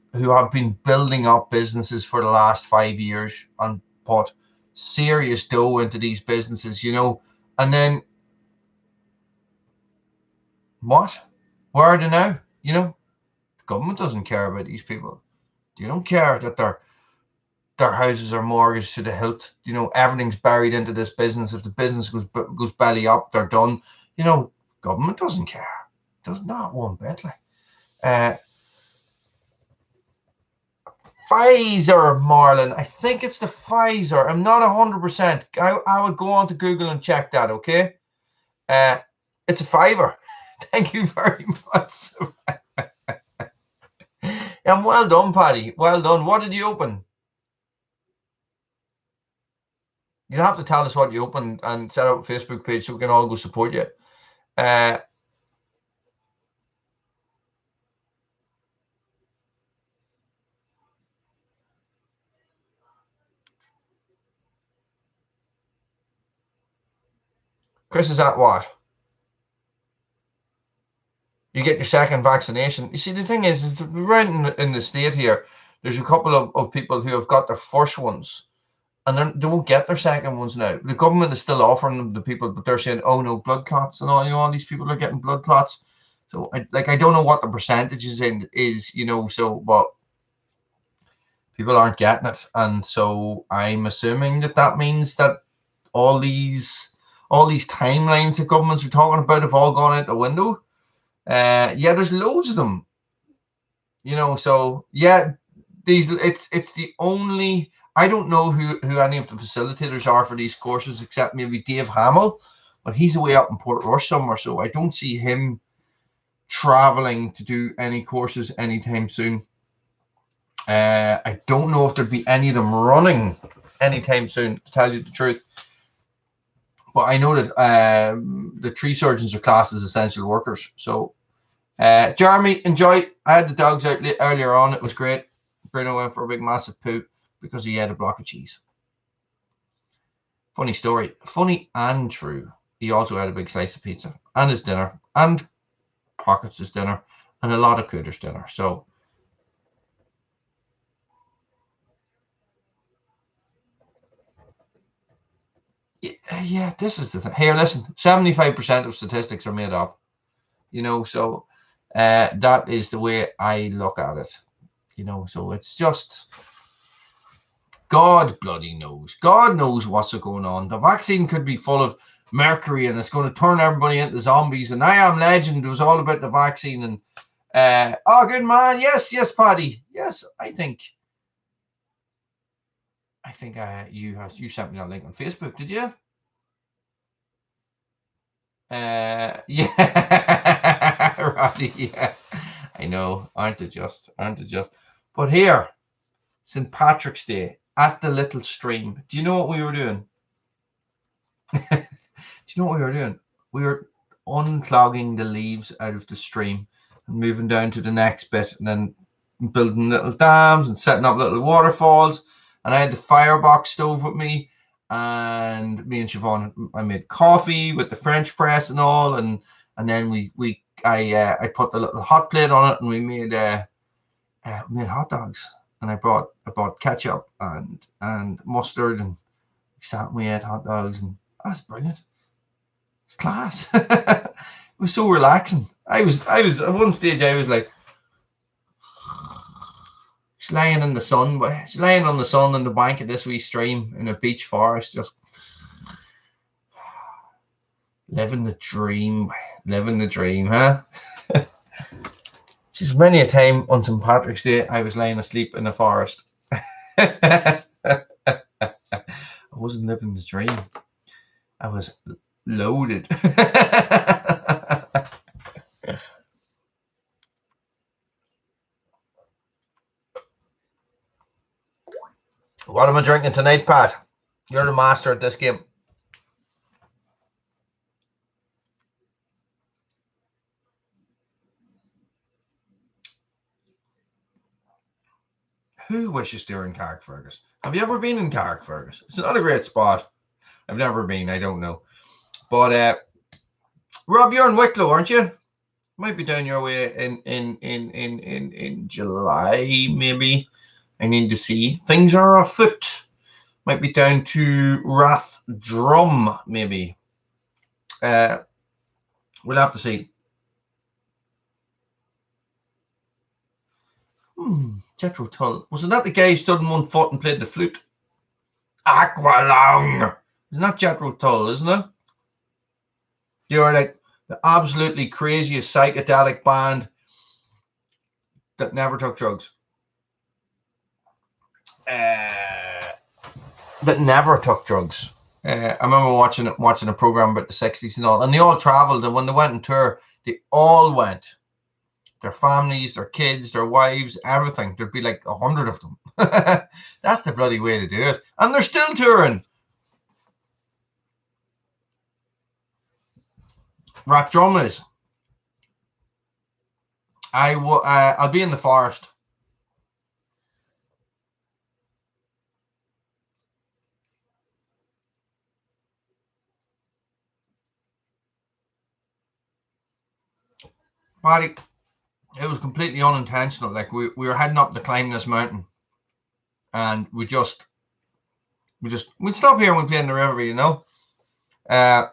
been building up businesses for the last 5 years and put serious dough into these businesses, you know, and then what? Where are they now? You know, the government doesn't care about these people. They don't care that their houses are mortgaged to the hilt. You know, everything's buried into this business. If the business goes belly up, they're done. You know, government doesn't care. Does not one bit. Like, Pfizer, Marlon. I think it's the Pfizer. I'm not 100%. I would go on to Google and check that. Okay. It's a fiver. Thank you very much. And well done, Paddy. Well done. What did you open? You have to tell us what you opened and set up a Facebook page so we can all go support you. Chris, is that what? You get your second vaccination. You see, the thing is right in the state here, there's a couple of people who have got their first ones, and they won't get their second ones now. The government is still offering them to people, but they're saying, oh no, blood clots and all, you know, all these people are getting blood clots. So I don't know what the percentages is, you know, so, but people aren't getting it. And so I'm assuming that means that all these timelines that governments are talking about have all gone out the window. Yeah, there's loads of them, you know, so yeah, it's the only, I don't know who any of the facilitators are for these courses except maybe Dave Hamill, but he's away up in Portrush somewhere, so I don't see him traveling to do any courses anytime soon. I don't know if there'd be any of them running anytime soon, to tell you the truth. But I know that the tree surgeons are classed as essential workers. So, Jeremy, enjoy. I had the dogs out earlier on. It was great. Bruno went for a big, massive poo because he had a block of cheese. Funny story. Funny and true. He also had a big slice of pizza and his dinner and Pockets' dinner and a lot of Cooter's dinner. So, yeah, this is the thing. Here, listen, 75% of statistics are made up, you know, so that is the way I look at it, you know, so it's just, God bloody knows. God knows what's going on. The vaccine could be full of mercury and it's going to turn everybody into zombies. And I Am Legend was all about the vaccine. And oh, good man. Yes, Paddy. Yes, I think you sent me that link on Facebook. Did you? Yeah, Roddy. Yeah, I know. Aren't they just? But here, St. Patrick's Day at the little stream. Do you know what we were doing? Do you know what we were doing? We were unclogging the leaves out of the stream and moving down to the next bit, and then building little dams and setting up little waterfalls. And I had the firebox stove with me, and me and Siobhan, I made coffee with the French press and all, and then I put the little hot plate on it, and we made hot dogs. And I bought ketchup and mustard, and we sat and we ate hot dogs, and that's brilliant. It's class. It was so relaxing. I was at one stage I was like, she's laying in the sun, but she's laying on the sun on the bank of this wee stream in a beech forest, just living the dream, huh? She's many a time on St. Patrick's Day I was laying asleep in the forest. I wasn't living the dream. I was loaded. What am I drinking tonight, Pat? You're the master at this game. Who wishes they were in Carrickfergus? Have you ever been in Carrickfergus? It's not a great spot. I've never been. I don't know. But Rob, you're in Wicklow, aren't you? Might be down your way in July, maybe. I need to see. Things are afoot. Might be down to Rathdrum, maybe. We'll have to see. Jethro Tull. Wasn't that the guy who stood on 1 foot and played the flute? Aqualung. Isn't that Jethro Tull, isn't it? They were like the absolutely craziest psychedelic band that never took drugs. That never took drugs. I remember watching a program about the 60s and all, and they all traveled, and when they went on tour, they all went. Their families, their kids, their wives, everything. There'd be like 100 of them. That's the bloody way to do it. And they're still touring. Rathdrum is. I'll be in the forest. Paddy, it was completely unintentional. Like we were heading up to climb this mountain, and we'd stop here and we'd play in the river, you know. And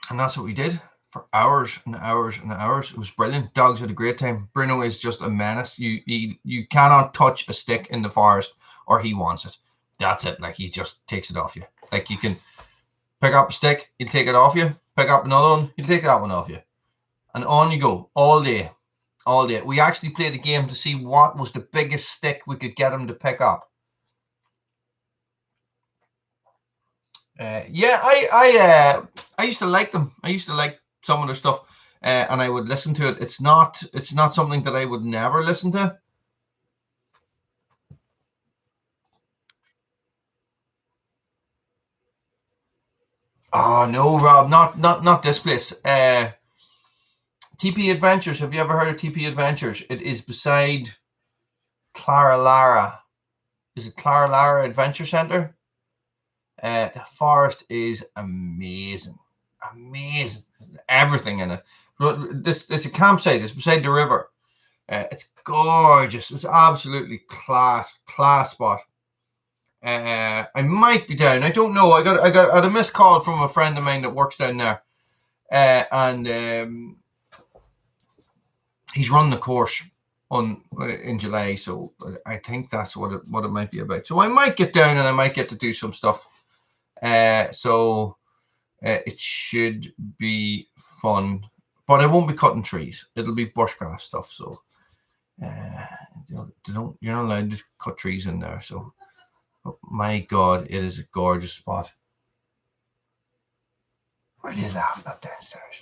that's what we did for hours and hours and hours. It was brilliant. Dogs had a great time. Bruno is just a menace. You cannot touch a stick in the forest or he wants it. That's it. Like he just takes it off you. Like you can pick up a stick, he'll take it off you. Pick up another one, he'll take that one off you. And on you go all day. All day. We actually played a game to see what was the biggest stick we could get him to pick up. Yeah, I used to like them. I used to like some of their stuff, and I would listen to it. It's not something that I would never listen to. Oh no, Rob, not this place. TP Adventures. Have you ever heard of TP Adventures? It is beside Claralara. Is it Claralara Adventure Center? The forest is amazing. Amazing. Everything in it. It's a campsite. It's beside the river. It's gorgeous. It's absolutely class spot. I might be down. I don't know. I had a missed call from a friend of mine that works down there, and he's run the course in July. So I think that's what it might be about. So I might get down and I might get to do some stuff. So it should be fun, but I won't be cutting trees. It'll be bushcraft stuff. So you're not allowed to cut trees in there. So. Oh, my God, it is a gorgeous spot. Why are you laughing up downstairs?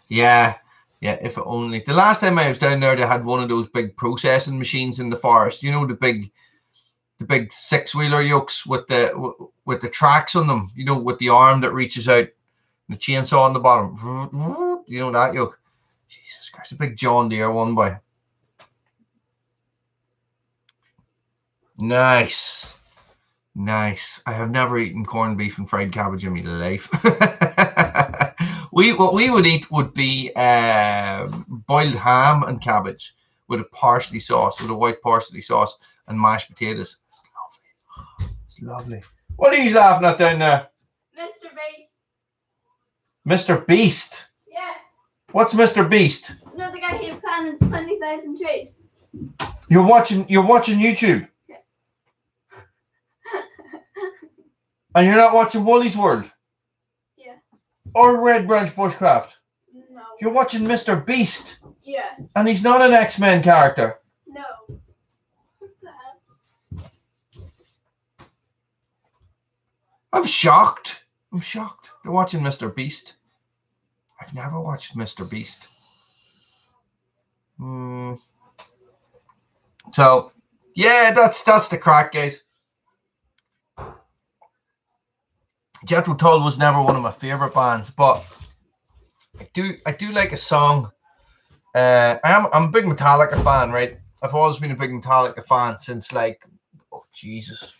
Yeah. If only. The last time I was down there, they had one of those big processing machines in the forest. You know, the big 6-wheeler yokes with the tracks on them. You know, with the arm that reaches out, the chainsaw on the bottom. You know that yoke. Jesus Christ, a big John Deere one, boy. Nice. I have never eaten corned beef and fried cabbage in my life. What we would eat would be boiled ham and cabbage with a parsley sauce, with a white parsley sauce and mashed potatoes. It's lovely. What are you laughing at down there? Mr. Beast. Mr. Beast? Yeah. What's Mr. Beast? No, the guy who planted 20,000 trees. You're watching YouTube? And you're not watching Woolly's World? Yeah. Or Red Branch Bushcraft? No. You're watching Mr. Beast? Yes. And he's not an X-Men character? No. I'm shocked. You're watching Mr. Beast? I've never watched Mr. Beast. So yeah, that's the crack, guys. Jethro Tull was never one of my favorite bands, but I do like a song. I'm a big Metallica fan, right? I've always been a big Metallica fan since, like, oh Jesus,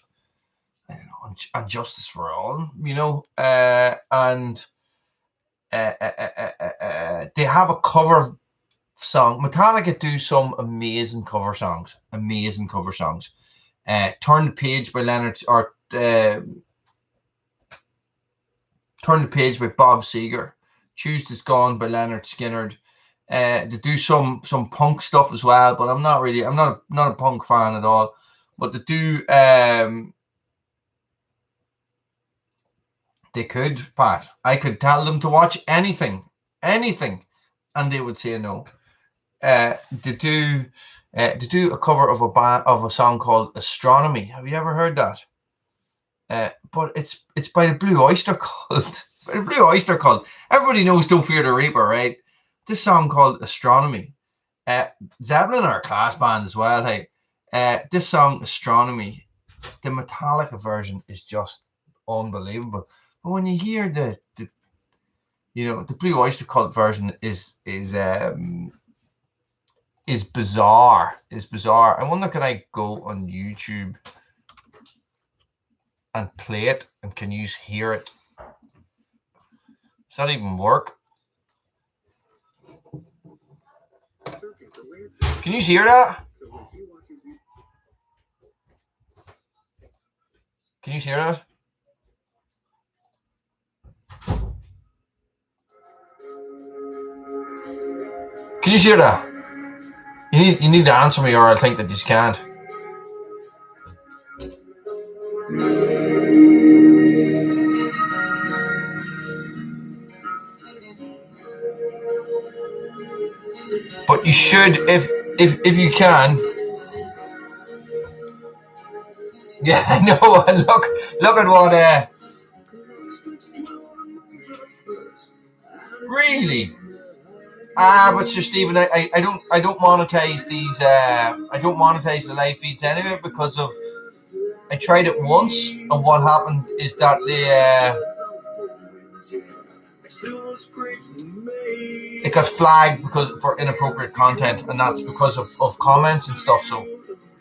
I don't know, and Justice for All, you know, and they have a cover song. Metallica do some amazing cover songs. Turn the Page by Leonard, or Turn the Page by Bob Seger. Tuesday's Gone by Leonard Skinner. They do some punk stuff as well, but I'm not a punk fan at all. But they do they could, Pat. I could tell them to watch anything, and they would say no. They do a cover of a song called Astronomy. Have you ever heard that? But it's by the Blue Oyster Cult. By the Blue Oyster Cult. Everybody knows Don't Fear the Reaper, right? This song called Astronomy. Zeppelin are a class band as well. Hey, this song Astronomy, the Metallica version is just unbelievable. But when you hear the Blue Oyster Cult version is bizarre. I wonder, can I go on YouTube and play it, and can you hear it? Does that even work? Can you hear that? Can you hear that? Can you hear that? You need to answer me, or I think that you can't. But you should, if you can. Yeah, I know. Look at what. Really. But Sir Stephen, I don't monetize these. I don't monetize the live feeds anyway, because of. I tried it once, and what happened is that it got flagged for inappropriate content, and that's because of comments and stuff. So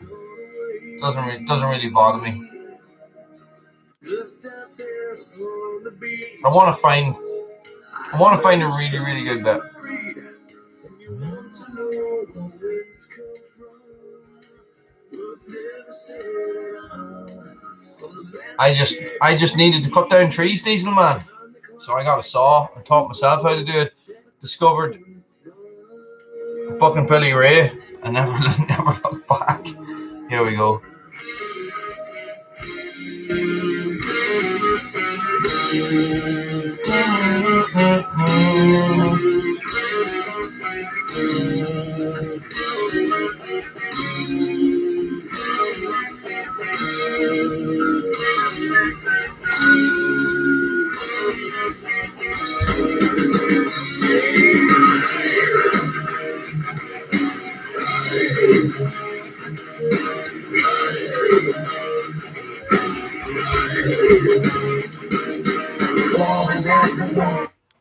it doesn't really bother me. I want to find a really, really good bit. I just needed to cut down trees, Diesel Man. So I got a saw and taught myself how to do it. Discovered Buckin Billy Ray and never looked back. Here we go.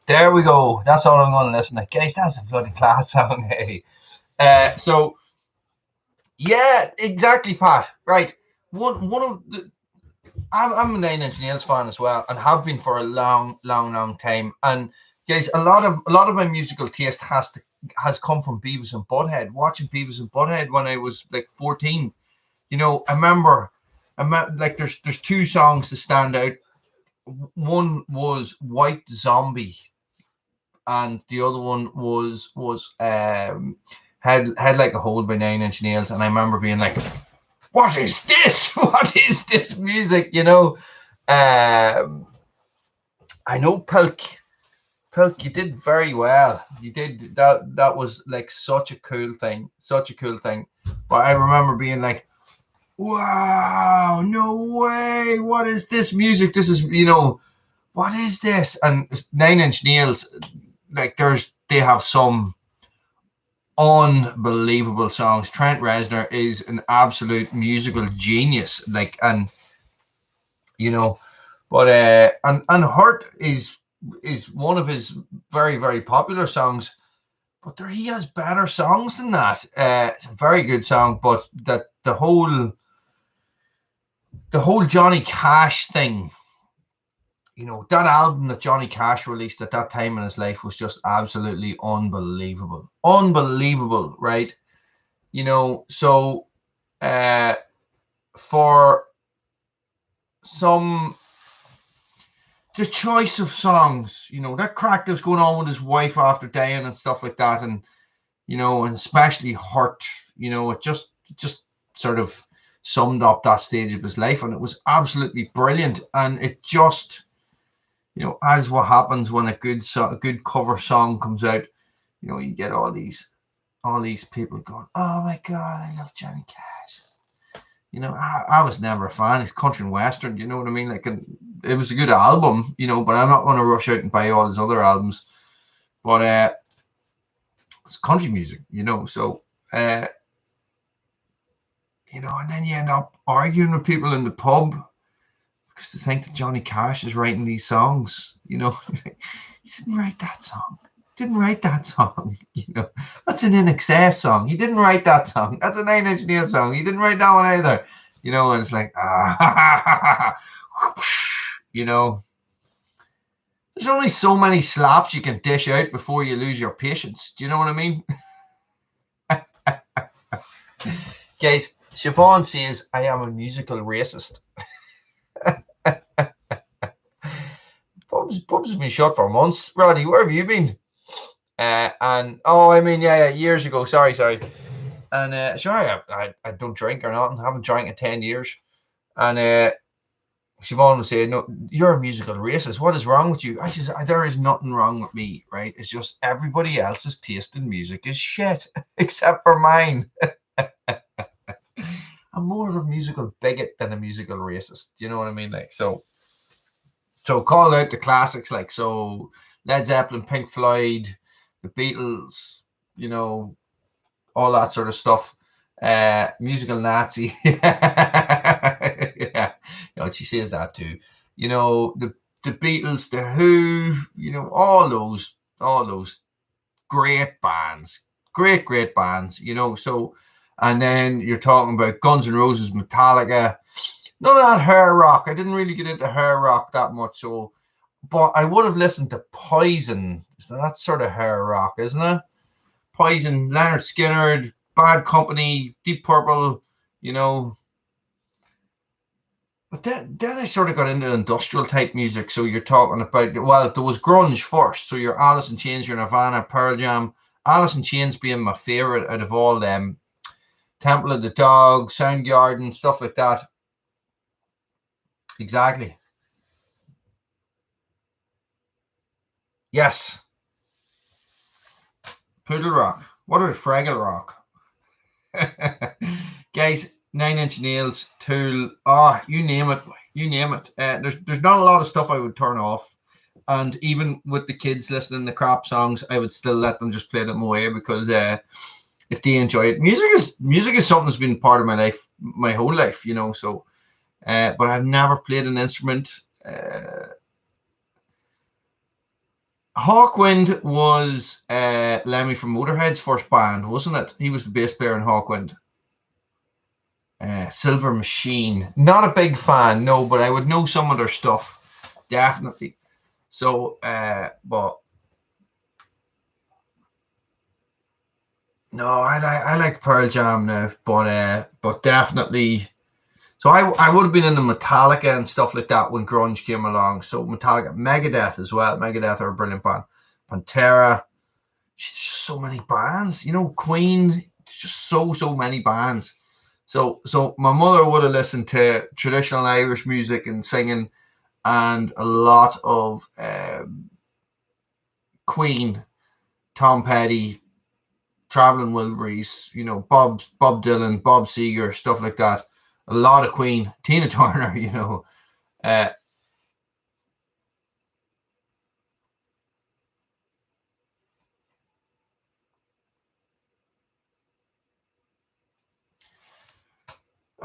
There we go. That's all I'm going to listen to. Guys, that's a bloody class song, hey. So, yeah, exactly, Pat. Right. One of the... I'm a Nine Inch Nails fan as well, and have been for a long time. And guys, a lot of my musical taste has come from Beavis and Butthead. Watching Beavis and Butthead when I was like 14. You know, I remember like there's two songs that stand out. One was White Zombie, and the other one was Head Like a Hole by Nine Inch Nails. And I remember being like, what is this? What is this music? You know, I know Pilk, you did very well. You did that. That was like such a cool thing. But I remember being like, wow, no way. What is this music? This is, you know, what is this? And Nine Inch Nails, like they have some unbelievable songs. Trent Reznor is an absolute musical genius. Like, and you know, but and Hurt is one of his very, very popular songs. But he has better songs than that. It's a very good song, but that the whole Johnny Cash thing, you know, that album that Johnny Cash released at that time in his life was just absolutely unbelievable. Unbelievable, right? You know, so for some, the choice of songs, you know, that crack that was going on with his wife after dying and stuff like that, and you know, and especially Hurt, you know, it just sort of summed up that stage of his life, and it was absolutely brilliant. And it just, you know, as what happens when a good cover song comes out, you know, you get all these people going, oh my God, I love Johnny Cash. You know, I was never a fan. It's country and western, you know what I mean? Like, it was a good album, you know, but I'm not going to rush out and buy all his other albums. But it's country music, you know, so you know, and then you end up arguing with people in the pub because they think that Johnny Cash is writing these songs, you know. He didn't write that song. Didn't write that song, you know. That's an INXS song. He didn't write that song. That's a Nine Inch Nails song. He didn't write that one either, you know. And it's like, you know, there's only so many slaps you can dish out before you lose your patience. Do you know what I mean? Guys, Siobhan says I am a musical racist. Pubs have been shut for months. Roddy, where have you been? And oh, I mean, yeah, years ago. Sorry. And sure, I don't drink or nothing. I haven't drank in 10 years. And Siobhan was saying, no, you're a musical racist. What is wrong with you? I just, there is nothing wrong with me, right? It's just everybody else's taste in music is shit, except for mine. I'm more of a musical bigot than a musical racist. Do you know what I mean? Like, so call out the classics, like, so Led Zeppelin, Pink Floyd, the Beatles, you know, all that sort of stuff. Musical Nazi. Yeah, you know, she says that too. You know, the Beatles, the Who, you know, all those great bands, great bands, you know. So, and then you're talking about Guns N' Roses, Metallica, none of that hair rock. I didn't really get into hair rock that much, so, but I would have listened to Poison. So that's sort of hair rock, isn't it? Poison, Leonard Skinner, Bad Company, Deep Purple, you know. But then I sort of got into industrial type music. So you're talking about, well, there was grunge first. So your Alice in Chains, your Nirvana, Pearl Jam. Alice in Chains being my favorite out of all them. Temple of the Dog, Soundgarden, stuff like that. Exactly. Yes. Poodle Rock. What about Fraggle Rock? Guys, Nine Inch Nails, Tool, you name it. You name it. There's not a lot of stuff I would turn off. And even with the kids listening to crap songs, I would still let them just play them away, because if they enjoy it, music is something that's been part of my life, my whole life, you know. So, but I've never played an instrument. Hawkwind was Lemmy from Motorhead's first band, wasn't it? He was the bass player in Hawkwind. Silver Machine, not a big fan, no, but I would know some of their stuff, definitely. So, but no, I like Pearl Jam now, but definitely. So I would have been into Metallica and stuff like that when grunge came along. So Metallica, Megadeth as well. Megadeth are a brilliant band. Pantera, just so many bands. You know, Queen, just so many bands. So my mother would have listened to traditional Irish music and singing, and a lot of Queen, Tom Petty, Traveling Wilburys, you know, Bob Dylan, Bob Seger, stuff like that. A lot of Queen, Tina Turner, you know.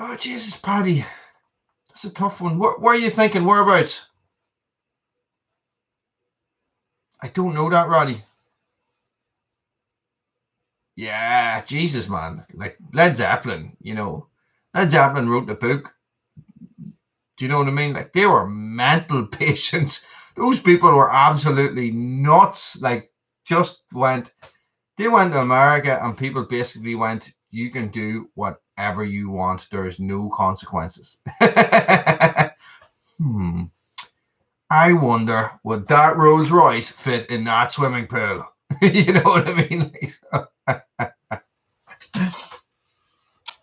Oh, Jesus, Paddy. That's a tough one. Where are you thinking? Whereabouts? I don't know that, Roddy. Yeah, Jesus, man. Like Led Zeppelin, you know. Led Zeppelin wrote the book. Do you know what I mean? Like, they were mental patients. Those people were absolutely nuts. Like, they went to America and people basically went, you can do whatever you want. There is no consequences. I wonder, would that Rolls Royce fit in that swimming pool? You know what I mean?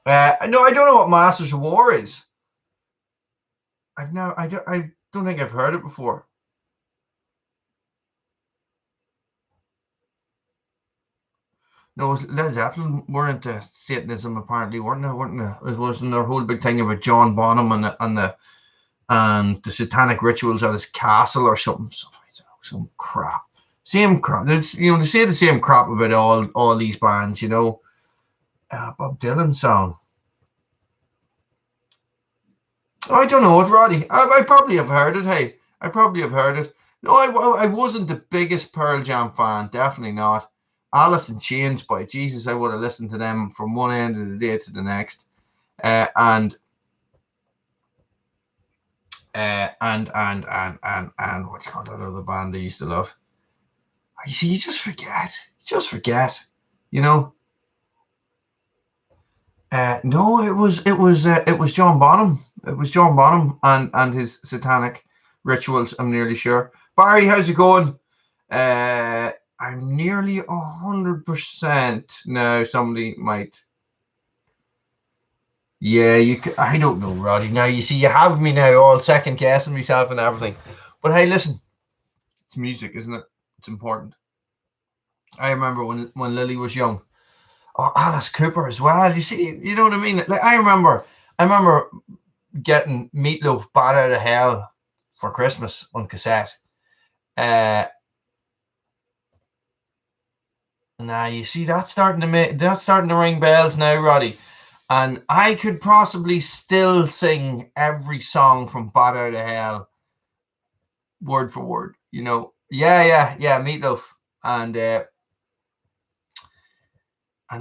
No, I don't know what Masters of War is. I don't think I've heard it before. No, Led Zeppelin weren't Satanism apparently, weren't they? It wasn't their whole big thing about John Bonham and the satanic rituals at his castle or something. Some crap. Same crap. They say the same crap about all these bands, you know. Bob Dylan song. I don't know it, Roddy. I probably have heard it. Hey, I probably have heard it. No, I wasn't the biggest Pearl Jam fan. Definitely not. Alice in Chains, by Jesus, I would have listened to them from one end of the day to the next. And what's called that other band they used to love? You see, you just forget. You know. No, it was John Bonham. It was John Bonham and his satanic rituals. I'm nearly sure. Barry, how's it going? I'm nearly 100% now. Somebody might. Yeah, you. I don't know, Roddy. Now you see, you have me now all second guessing myself and everything. But hey, listen, it's music, isn't it? It's important. I remember when Lily was young. Oh, Alice Cooper as well. You see, you know what I mean? Like I remember getting Meatloaf Bat Out of Hell for Christmas on cassette. Now you see that's starting to ring bells now, Roddy. And I could possibly still sing every song from Bat Out of Hell word for word. You know, yeah, Meatloaf. And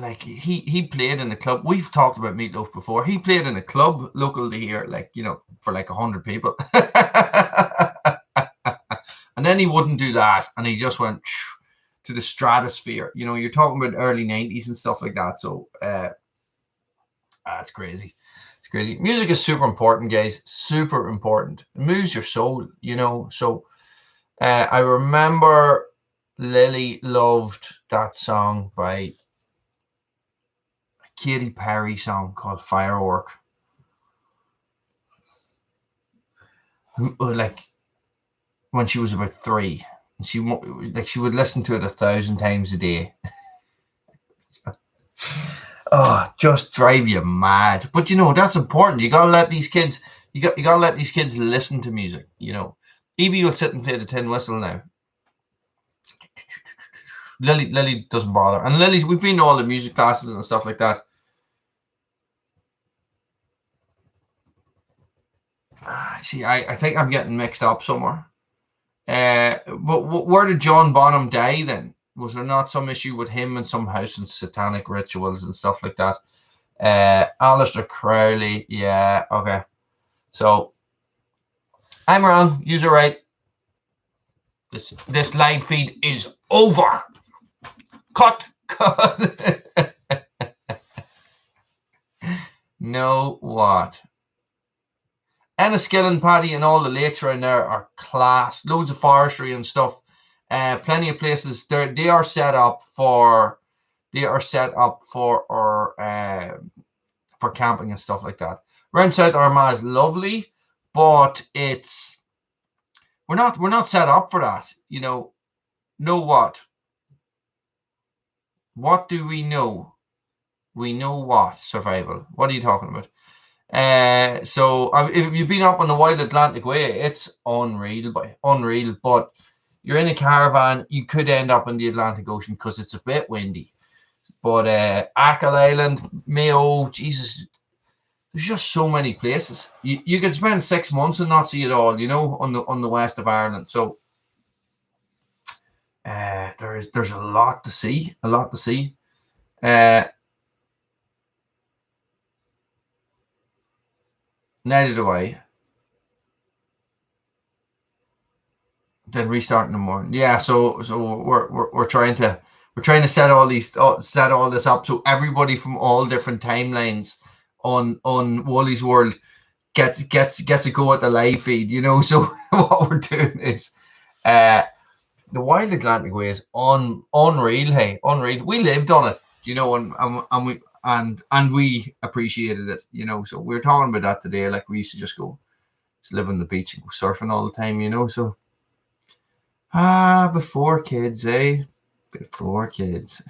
like he played in a club. We've talked about Meatloaf before. He played in a club local to here, like, you know, for like 100 people. And then he wouldn't do that, and he just went to the stratosphere. You know, you're talking about early 90s and stuff like that. So it's crazy. It's crazy. Music is super important, guys. Super important. It moves your soul, you know. So I remember Lily loved that song by Katy Perry song called Firework. Like when she was about 3, and she would listen to it 1,000 times a day. Oh, just drive you mad. But you know, that's important. You gotta let these kids listen to music, you know. Evie will sit and play the tin whistle now. Lily doesn't bother. And we've been to all the music classes and stuff like that. See, I think I'm getting mixed up somewhere. But where did John Bonham die then? Was there not some issue with him and some house and satanic rituals and stuff like that? Aleister Crowley, yeah, okay. So I'm wrong. You're right. This live feed is over. Cut. No, what? Enniskillen, Paddy, and all the lakes around there are class. Loads of forestry and stuff. Plenty of places. They are set up for camping and stuff like that. Around South Armagh is lovely, but we're not set up for that. You know what? What do we know? We know what? Survival. What are you talking about? So if you've been up on the Wild Atlantic Way, it's unreal. But you're in a caravan, you could end up in the Atlantic Ocean because it's a bit windy. But Achill Island, Mayo, Jesus, there's just so many places. You could spend 6 months and not see it all, you know, on the west of Ireland. So there's a lot to see, neither do I. Then restart in the morning. Yeah, so we're trying to set all this up so everybody from all different timelines on Wally's World gets a go at the live feed, you know. So what we're doing is the Wild Atlantic Way is unreal. Hey, unreal. We lived on it, you know, and we appreciated it, you know. So we were talking about that today. Like, we used to just live on the beach and go surfing all the time, you know. So before kids, eh? Before kids.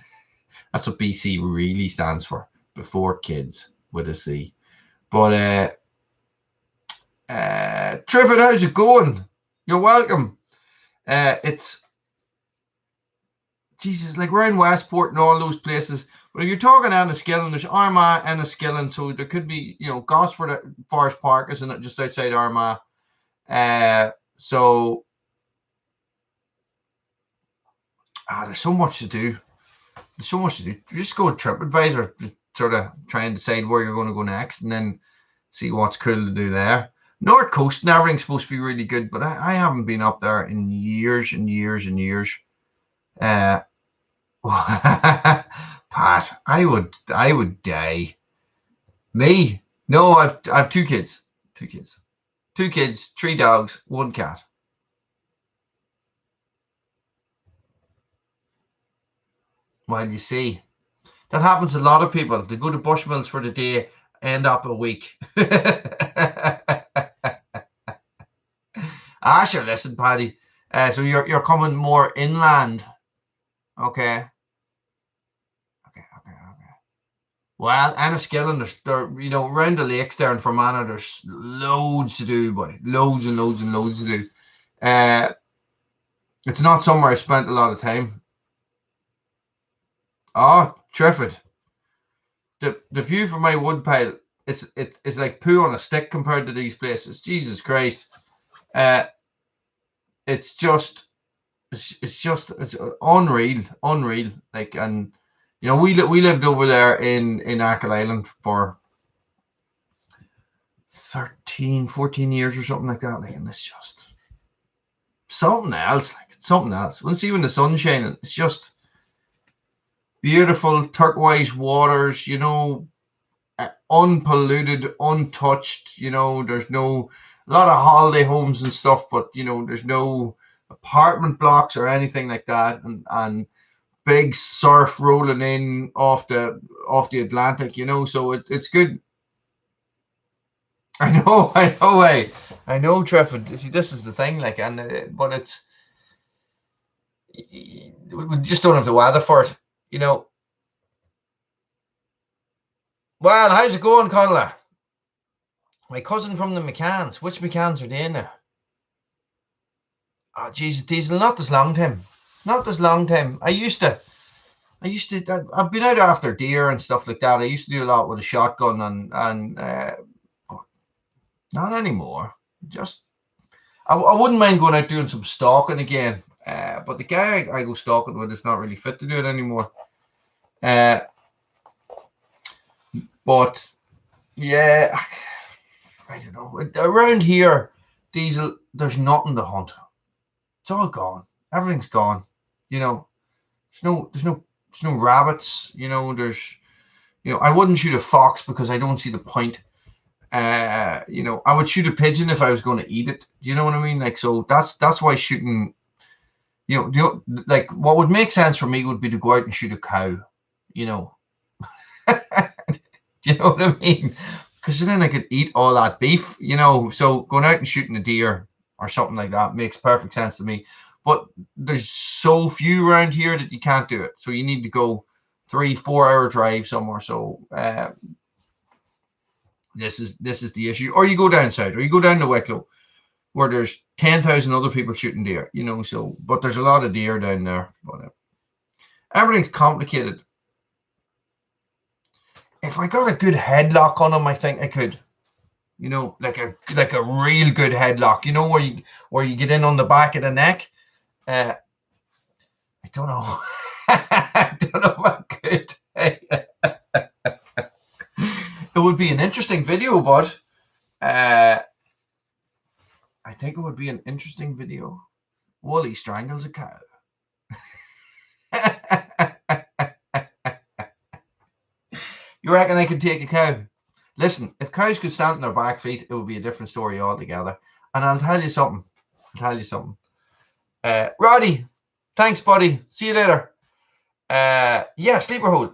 That's what BC really stands for. Before kids with a C. But Trevor, how's it going? You're welcome. It's Jesus, like, we're in Westport and all those places. But if you're talking Enniskillen, there's Armagh, Enniskillen, so there could be, you know, Gosford Forest Park, isn't it, just outside Armagh? So there's so much to do. There's so much to do. You just go to TripAdvisor to sort of try and decide where you're going to go next, and then see what's cool to do there. North Coast and everything's supposed to be really good, but I haven't been up there in years and years and years. Pat, I would die. Me? No, I've two kids. Two kids, 3 dogs, 1 cat. Well, you see, that happens to a lot of people. They go to Bushmills for the day, end up a week. Sure, listen, Paddy. So you're coming more inland. Okay. Well, Enniskillen, there, you know, around the lakes there in Fermanagh, there's loads to do, boy. Loads and loads and loads to do. It's not somewhere I spent a lot of time. Trefford. The view from my woodpile, it's like poo on a stick compared to these places. Jesus Christ. It's unreal. Like, and you know, we lived over there in Achill Island for 14 years or something like that. Like, and it's just something else. Like, it's something else. Once even the sun's shining, it's just beautiful turquoise waters, you know, unpolluted, untouched. You know, there's a lot of holiday homes and stuff, but you know, there's no apartment blocks or anything like that, and big surf rolling in off the Atlantic, you know. So it's good. I know, Trefford. See, this is the thing, like, and but we just don't have the weather for it, you know. Well, how's it going, Conla? My cousin from the McCanns. Which McCanns are they now? Oh, Jesus, Diesel, not this long time. Not this long time. I've been out after deer and stuff like that. I used to do a lot with a shotgun and not anymore. Just, I wouldn't mind going out doing some stalking again. But the guy I go stalking with is not really fit to do it anymore. But yeah, I don't know. Around here, Diesel, there's nothing to hunt. It's all gone. Everything's gone. You know, there's no rabbits. You know, I wouldn't shoot a fox because I don't see the point. You know, I would shoot a pigeon if I was going to eat it. Do you know what I mean? Like, so that's why shooting, you know, like, what would make sense for me would be to go out and shoot a cow, you know. Do you know what I mean? Because then I could eat all that beef, you know. So going out and shooting a deer or something like that makes perfect sense to me. But there's so few around here that you can't do it. So you need to go 3-4 hour drive somewhere. So this is the issue. Or you go down south, or you go down to Wicklow, where there's 10,000 other people shooting deer, you know. So, but there's a lot of deer down there. But everything's complicated. if I got a good headlock on them, I think I could. You know, like a real good headlock. You know, where you get in on the back of the neck. I don't know. I don't know if I could. It would be an interesting video, but I think it would be an interesting video. Wooly strangles a cow. You reckon I could take a cow? Listen, if cows could stand on their back feet, it would be a different story altogether. And I'll tell you something. Roddy, thanks, buddy. See you later. Yeah, sleeper hold.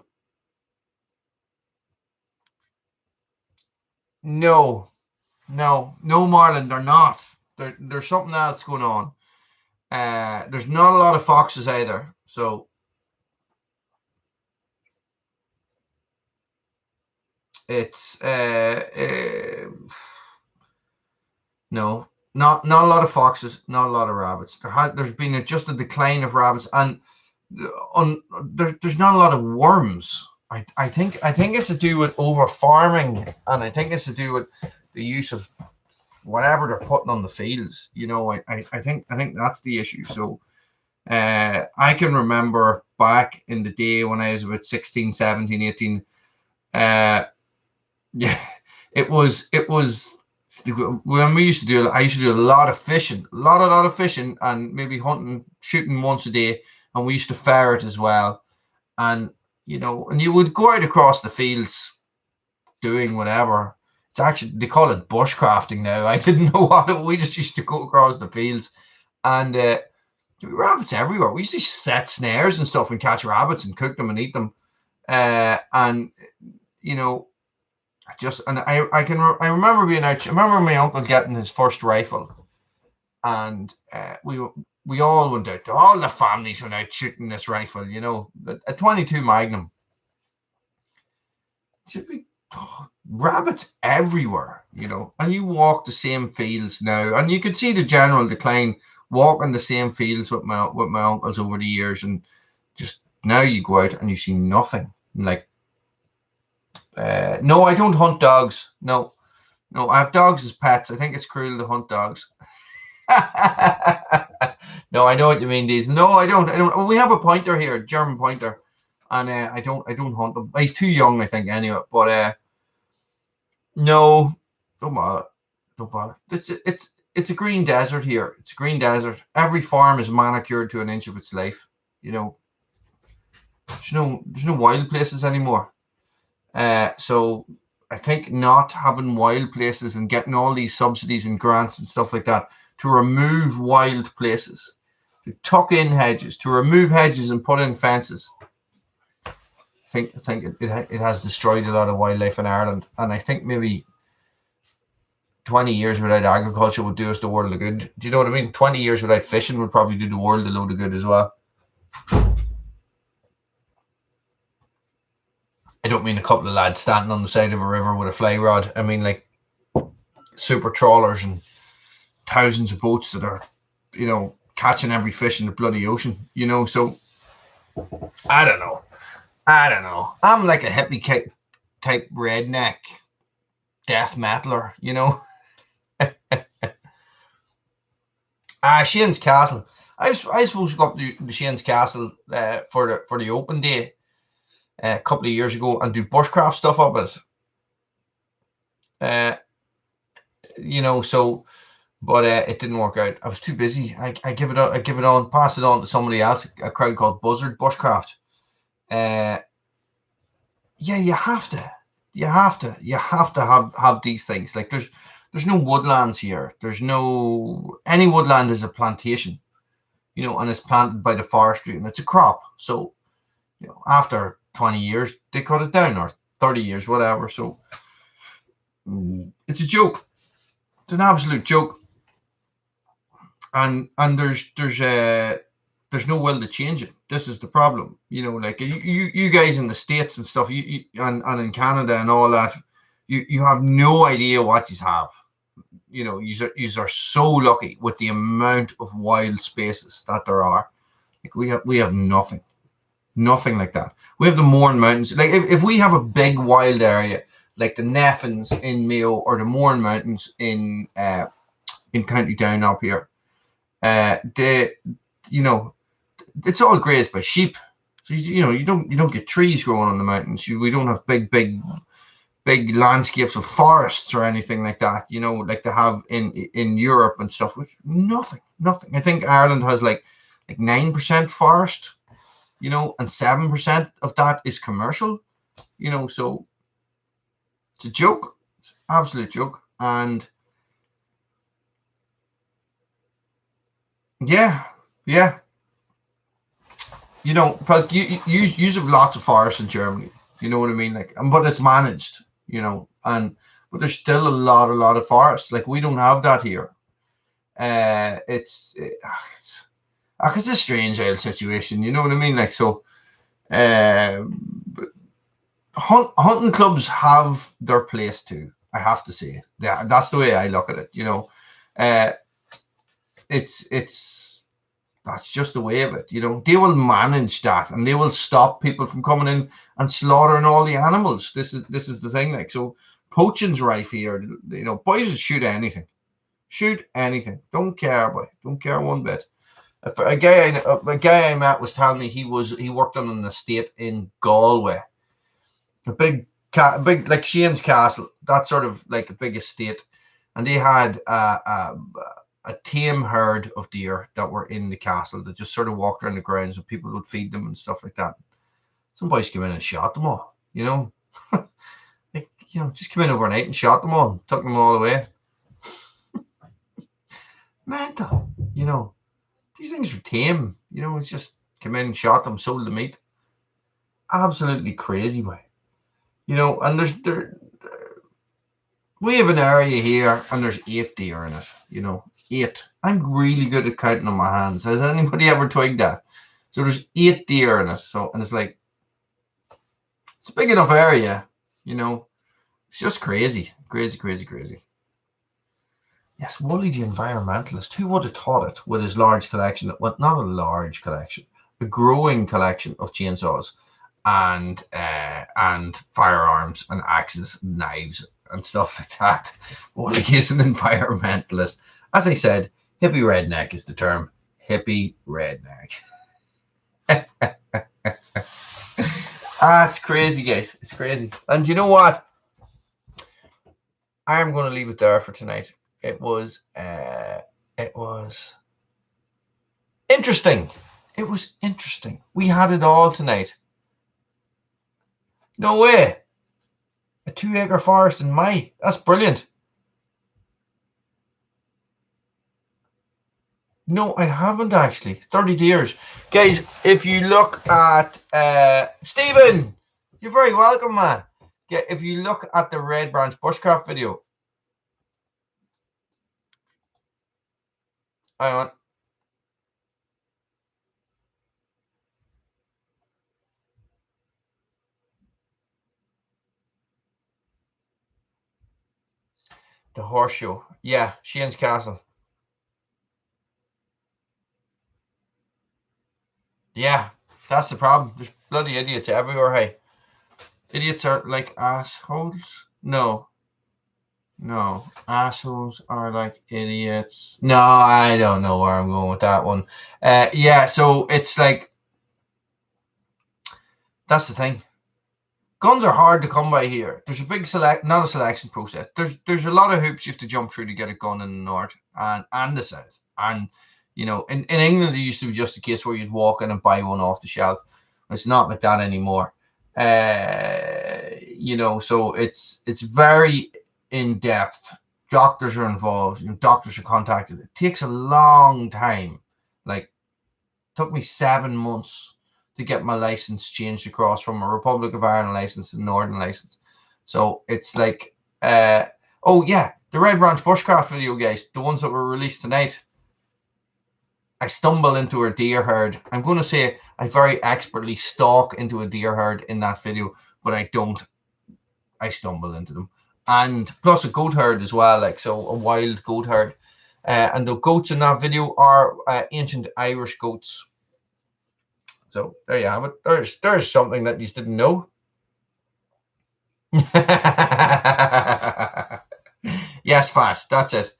No, Marlon, they're not. There's something else going on. There's not a lot of foxes either. So it's no, not a lot of foxes, not a lot of rabbits. There's been just a decline of rabbits, and there's not a lot of worms. I think it's to do with over farming, and I think it's to do with the use of whatever they're putting on the fields. You know, I think that's the issue. So I can remember back in the day when I was about 16, 17, 18. Yeah, it was when we used to do it. I used to do a lot of fishing, a lot of fishing, and maybe hunting, shooting once a day, and we used to ferret as well. And you know, and you would go out across the fields doing whatever. It's actually, they call it bushcrafting now. I didn't know what it was. We just used to go across the fields, and there were rabbits everywhere. We used to set snares and stuff and catch rabbits and cook them and eat them. And you know, I remember being out. I remember my uncle getting his first rifle, and we all went out. All the families went out shooting this rifle. You know, a 22 Magnum. Should be rabbits everywhere, you know. And you walk the same fields now, and you could see the general decline walking the same fields with my uncles over the years, and just now you go out and you see nothing. Like, no, I don't hunt dogs. No, I have dogs as pets. I think it's cruel to hunt dogs. No, I know what you mean, these. No, I don't. We have a pointer here, a German pointer, and I don't hunt them. He's too young, I think, anyway. But no, don't bother. It's a green desert here. It's a green desert. Every farm is manicured to an inch of its life. You know, there's no wild places anymore. So I think not having wild places and getting all these subsidies and grants and stuff like that to remove wild places, to tuck in hedges, to remove hedges and put in fences. I think it has destroyed a lot of wildlife in Ireland, and I think maybe 20 years without agriculture would do us the world of good. Do you know what I mean? 20 years without fishing would probably do the world a load of good as well. I don't mean a couple of lads standing on the side of a river with a fly rod. I mean like super trawlers and thousands of boats that are, you know, catching every fish in the bloody ocean, you know. So I don't know. I'm like a hippie type redneck death metaler, you know. Shane's Castle. I was supposed to go up to Shane's Castle for the open day a couple of years ago and do bushcraft stuff up it. You know, so, but it didn't work out. I was too busy. I pass it on to somebody else, a crowd called Buzzard Bushcraft. Yeah, you have to have these things. Like there's no woodlands here. Any woodland is a plantation, you know, and it's planted by the forestry and it's a crop. So, you know, after 20 years they cut it down, or 30 years, whatever. So it's a joke. It's an absolute joke. And there's no will to change it. This is the problem, you know. Like you guys in the States and stuff, and in Canada and all that, you have no idea what you have. You know, you are so lucky with the amount of wild spaces that there are. Like we have nothing. Nothing like that. We have the Mourne Mountains. Like if we have a big wild area like the Neffens in Mayo or the Mourne Mountains in County Down up here, it's all grazed by sheep. So you don't get trees growing on the mountains. We don't have big landscapes of forests or anything like that. Like they have in Europe and stuff. Which nothing. I think Ireland has like 9% forest, and 7% of that is commercial. So it's a joke. It's an absolute joke. And yeah. But you have lots of forests in Germany. You know what I mean? Like, but it's managed, but there's still a lot of forests. Like we don't have that here. It's a strange old situation. You know what I mean? Like, so, hunting clubs have their place too. I have to say, yeah, that's the way I look at it. That's just the way of it. They will manage that and they will stop people from coming in and slaughtering all the animals. This is the thing. Like, so poaching's rife here. Boys will shoot anything. Don't care, boy. Don't care one bit. A guy I met was telling me he worked on an estate in Galway, a big like Shane's Castle. That's sort of like a big estate, and they had a tame herd of deer that were in the castle that just sort of walked around the grounds and people would feed them and stuff like that. Some boys came in and shot them all, just came in overnight and shot them all, took them all away. Mental, these things are tame, it's just came in and shot them, sold the meat. Absolutely crazy, boy. And we have an area here and there's 8 deer in it, 8. I'm really good at counting on my hands. Has anybody ever twigged that? So there's 8 deer in it. So, and it's like, it's a big enough area, it's just crazy. Yes, Wooly the environmentalist. Who would have thought it with his large collection? Well, not a large collection, a growing collection of chainsaws and firearms and axes, and knives and stuff like that. Wooly is an environmentalist. As I said, hippie redneck is the term. Hippie redneck. It's crazy, guys. It's crazy. And you know what? I'm going to leave it there for tonight. It was interesting. It was interesting. We had it all tonight. No way. A 2-acre forest in May. That's brilliant. No, I haven't actually. 30 deers. Guys, if you look at Stephen, you're very welcome, man. Yeah, if you look at the Red Branch Bushcraft video. Hang on. The horseshoe. Yeah, Shane's Castle. Yeah, that's the problem. There's bloody idiots everywhere, hey. Idiots are like assholes? No. Assholes are like idiots. No, I don't know where I'm going with that one. Yeah, so it's like, that's the thing. Guns are hard to come by here. There's a big not a selection process. There's a lot of hoops you have to jump through to get a gun in the north and the south. And in England, it used to be just a case where you'd walk in and buy one off the shelf. It's not like that anymore. So it's very in depth. Doctors are involved. Doctors are contacted. It takes a long time. Like, took me 7 months to get my license changed across from a Republic of Ireland license to Northern license. So it's like, oh yeah, the Red Branch Bushcraft video, guys, the ones that were released tonight. I stumble into a deer herd. I'm going to say I very expertly stalk into a deer herd in that video, but I don't. I stumble into them. And plus a goat herd as well, like, so a wild goat herd. And the goats in that video are ancient Irish goats. So there you have it. There's something that you didn't know. Yes, fat. That's it.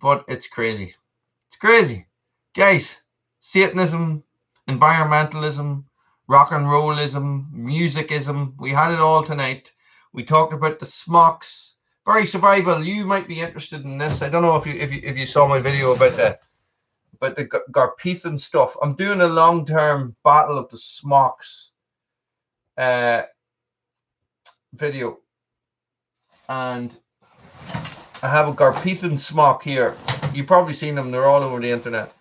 But it's crazy. It's crazy, guys. Satanism, environmentalism, rock and rollism, musicism. We had it all tonight. We talked about the smocks. Very survival. You might be interested in this. I don't know if you saw my video about the Garpethan stuff. I'm doing a long-term battle of the smocks video, and I have a Garpethan smock here. You've probably seen them. They're all over the internet.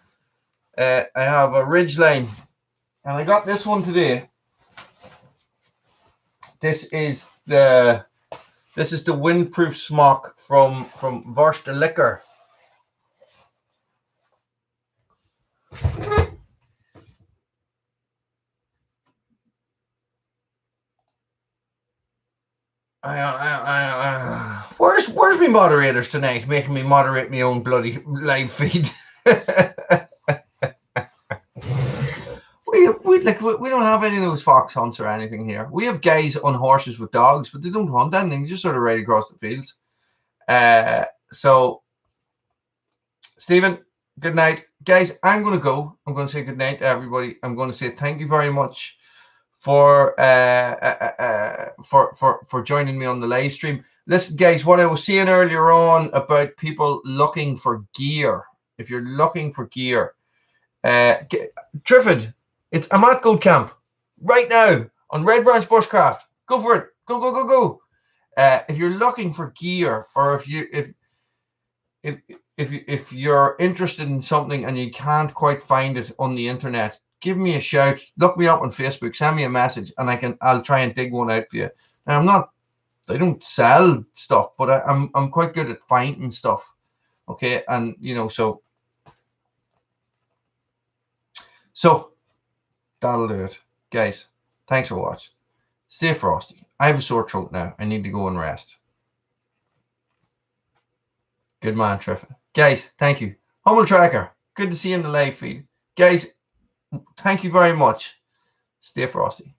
I have a Ridgeline, and I got this one today. This is the windproof smock from Verstelicker. Where's my moderators tonight, making me moderate my own bloody live feed? we don't have any of those fox hunts or anything here. We have guys on horses with dogs, but they don't hunt anything. They just sort of ride across the fields. So, Stephen, good night, guys. I'm going to go. I'm going to say good night to everybody. I'm going to say thank you very much for joining me on the live stream. Listen, guys, what I was saying earlier on about people looking for gear. If you're looking for gear, Triffid, I'm at Goat Camp right now on Red Branch Bushcraft. Go for it. Go. If you're looking for gear, or if you're interested in something and you can't quite find it on the internet, give me a shout. Look me up on Facebook. Send me a message, and I'll try and dig one out for you. Now, I don't sell stuff, but I'm quite good at finding stuff. Okay, and so that'll do it, guys. Thanks for watching. Stay frosty. I have a sore throat now. I need to go and rest. Good man, Triffin. Guys, thank you. Humble Tracker, good to see you in the live feed. Guys, thank you very much. Stay frosty.